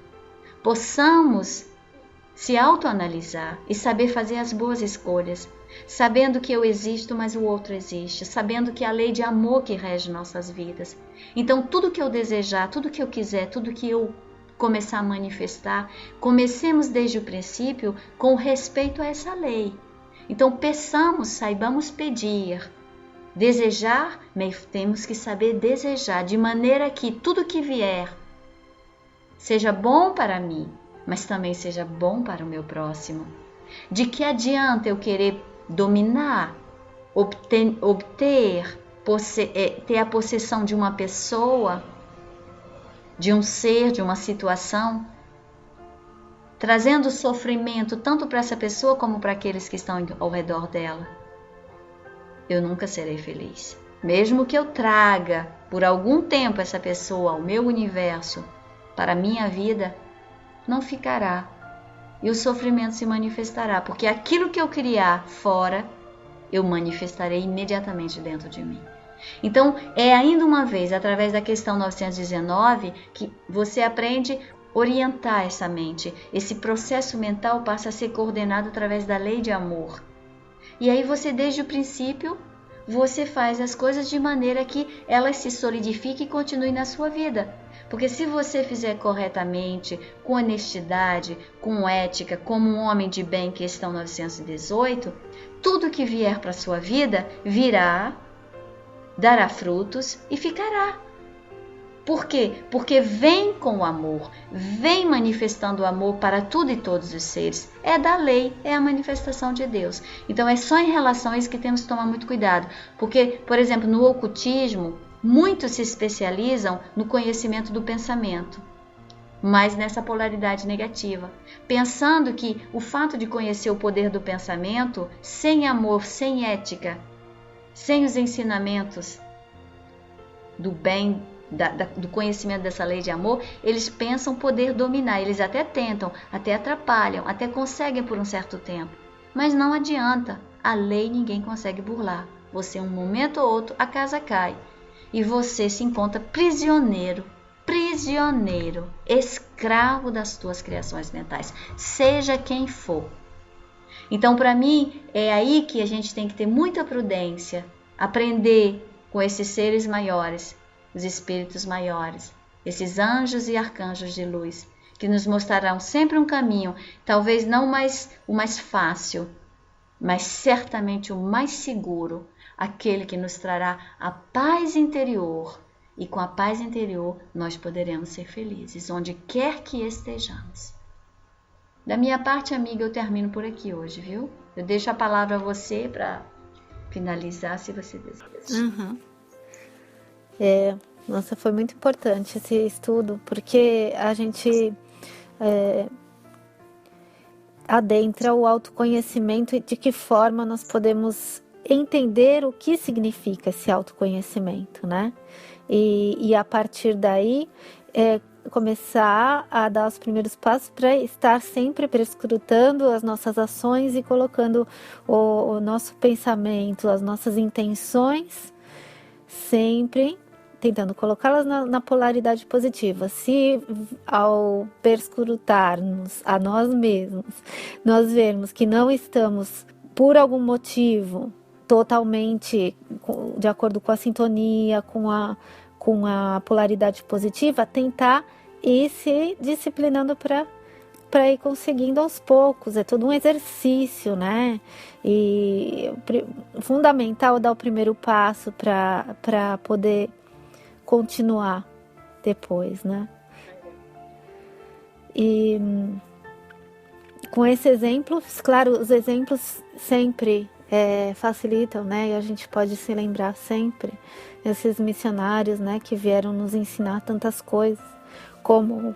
possamos se autoanalisar e saber fazer as boas escolhas, sabendo que eu existo, mas o outro existe, sabendo que é a lei de amor que rege nossas vidas. Então, tudo que eu desejar, tudo que eu quiser, tudo que eu começar a manifestar, comecemos desde o princípio com respeito a essa lei. Então, peçamos, saibamos pedir. Desejar, mas temos que saber desejar, de maneira que tudo que vier seja bom para mim, mas também seja bom para o meu próximo. De que adianta eu querer dominar, ter a possessão de uma pessoa, de um ser, de uma situação, trazendo sofrimento tanto para essa pessoa como para aqueles que estão ao redor dela? Eu nunca serei feliz. Mesmo que eu traga por algum tempo essa pessoa ao meu universo, para a minha vida, não ficará. E o sofrimento se manifestará, porque aquilo que eu criar fora, eu manifestarei imediatamente dentro de mim. Então, é ainda uma vez, através da questão 919, que você aprende a orientar essa mente. Esse processo mental passa a ser coordenado através da lei de amor. E aí você, desde o princípio, você faz as coisas de maneira que elas se solidifiquem e continuem na sua vida. Porque se você fizer corretamente, com honestidade, com ética, como um homem de bem, questão 918, tudo que vier para a sua vida virá, dará frutos e ficará. Por quê? Porque vem com o amor, vem manifestando o amor para tudo e todos os seres. É da lei, é a manifestação de Deus. Então é só em relação a isso que temos que tomar muito cuidado. Porque, por exemplo, no ocultismo, muitos se especializam no conhecimento do pensamento, mas nessa polaridade negativa, pensando que o fato de conhecer o poder do pensamento, sem amor, sem ética, sem os ensinamentos do bem, do conhecimento dessa lei de amor, eles pensam poder dominar, eles até tentam, até atrapalham, até conseguem por um certo tempo, mas não adianta, a lei ninguém consegue burlar. Você, um momento ou outro, a casa cai e você se encontra prisioneiro, escravo das tuas criações mentais, seja quem for. Então, para mim, é aí que a gente tem que ter muita prudência, aprender com esses seres maiores, os espíritos maiores, esses anjos e arcanjos de luz, que nos mostrarão sempre um caminho, talvez não o mais fácil, mas certamente o mais seguro, aquele que nos trará a paz interior, e com a paz interior nós poderemos ser felizes, onde quer que estejamos. Da minha parte, amiga, eu termino por aqui hoje, viu? Eu deixo a palavra a você para finalizar, se você deseja. Uhum. Nossa, foi muito importante esse estudo, porque a gente adentra o autoconhecimento e de que forma nós podemos entender o que significa esse autoconhecimento, né? E a partir daí, começar a dar os primeiros passos para estar sempre perscrutando as nossas ações e colocando o nosso pensamento, as nossas intenções, sempre tentando colocá-las na polaridade positiva. Se ao perscrutarmos a nós mesmos, nós vermos que não estamos, por algum motivo, totalmente de acordo com a sintonia, com a polaridade positiva, tentar ir se disciplinando para para ir conseguindo aos poucos, é todo um exercício, né? E fundamental dar o primeiro passo para poder continuar depois, né? E com esses exemplos, claro, os exemplos sempre facilitam, né? E a gente pode se lembrar sempre esses missionários, né, que vieram nos ensinar tantas coisas, como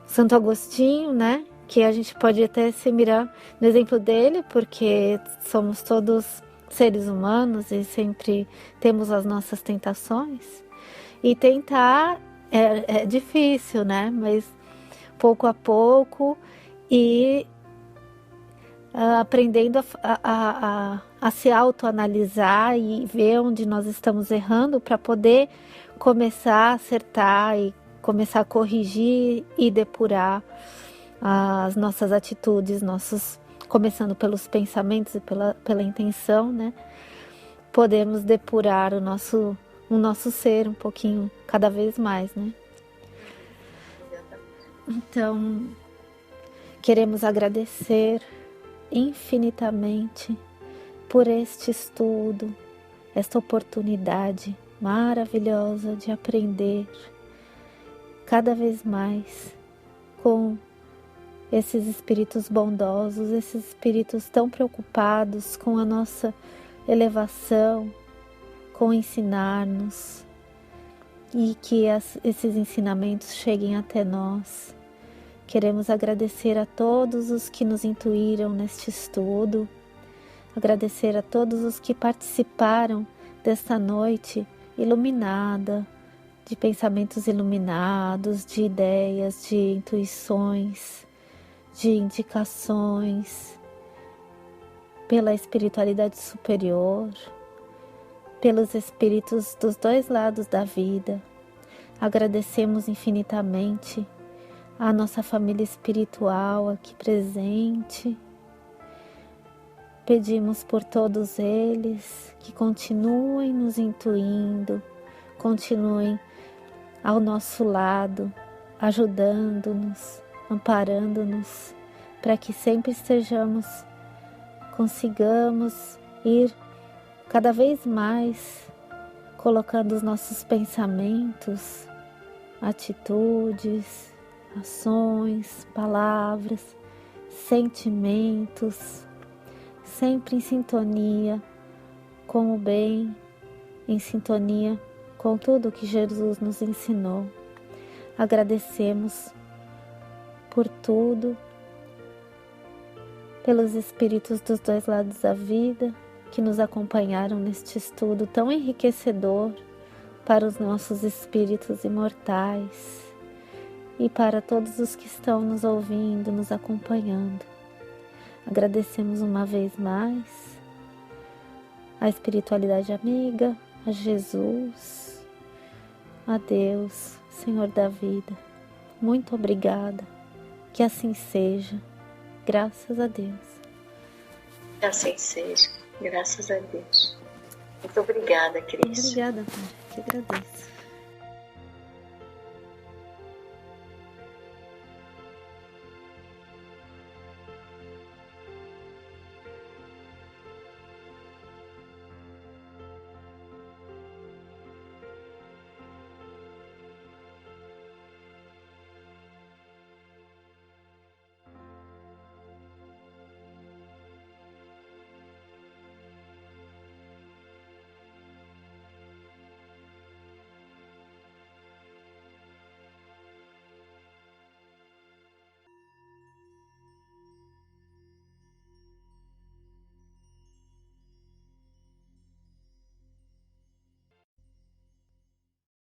Santo Agostinho, né? Que a gente pode até se mirar no exemplo dele, porque somos todos seres humanos e sempre temos as nossas tentações. E tentar é difícil, né? Mas pouco a pouco e aprendendo a se autoanalisar e ver onde nós estamos errando para poder começar a acertar e começar a corrigir e depurar as nossas atitudes, começando pelos pensamentos e pela intenção, né? Podemos depurar o nosso ser um pouquinho, cada vez mais, né? Então, queremos agradecer infinitamente por este estudo, esta oportunidade maravilhosa de aprender cada vez mais com esses espíritos bondosos, esses espíritos tão preocupados com a nossa elevação, com ensinar-nos, e que esses ensinamentos cheguem até nós. Queremos agradecer a todos os que nos intuíram neste estudo, agradecer a todos os que participaram desta noite iluminada, de pensamentos iluminados, de ideias, de intuições, de indicações, pela espiritualidade superior, pelos espíritos dos dois lados da vida. Agradecemos infinitamente a nossa família espiritual aqui presente. Pedimos por todos eles que continuem nos intuindo, continuem ao nosso lado, ajudando-nos, amparando-nos, para que sempre consigamos ir cada vez mais colocando os nossos pensamentos, atitudes, ações, palavras, sentimentos, sempre em sintonia com o bem, em sintonia com tudo que Jesus nos ensinou. Agradecemos por tudo, pelos espíritos dos dois lados da vida que nos acompanharam neste estudo tão enriquecedor para os nossos espíritos imortais e para todos os que estão nos ouvindo, nos acompanhando. Agradecemos uma vez mais a espiritualidade amiga, a Jesus, a Deus, Senhor da vida. Muito obrigada, que assim seja, graças a Deus. Que assim seja, graças a Deus. Muito obrigada, Cris. Obrigada, Mara, que agradeço.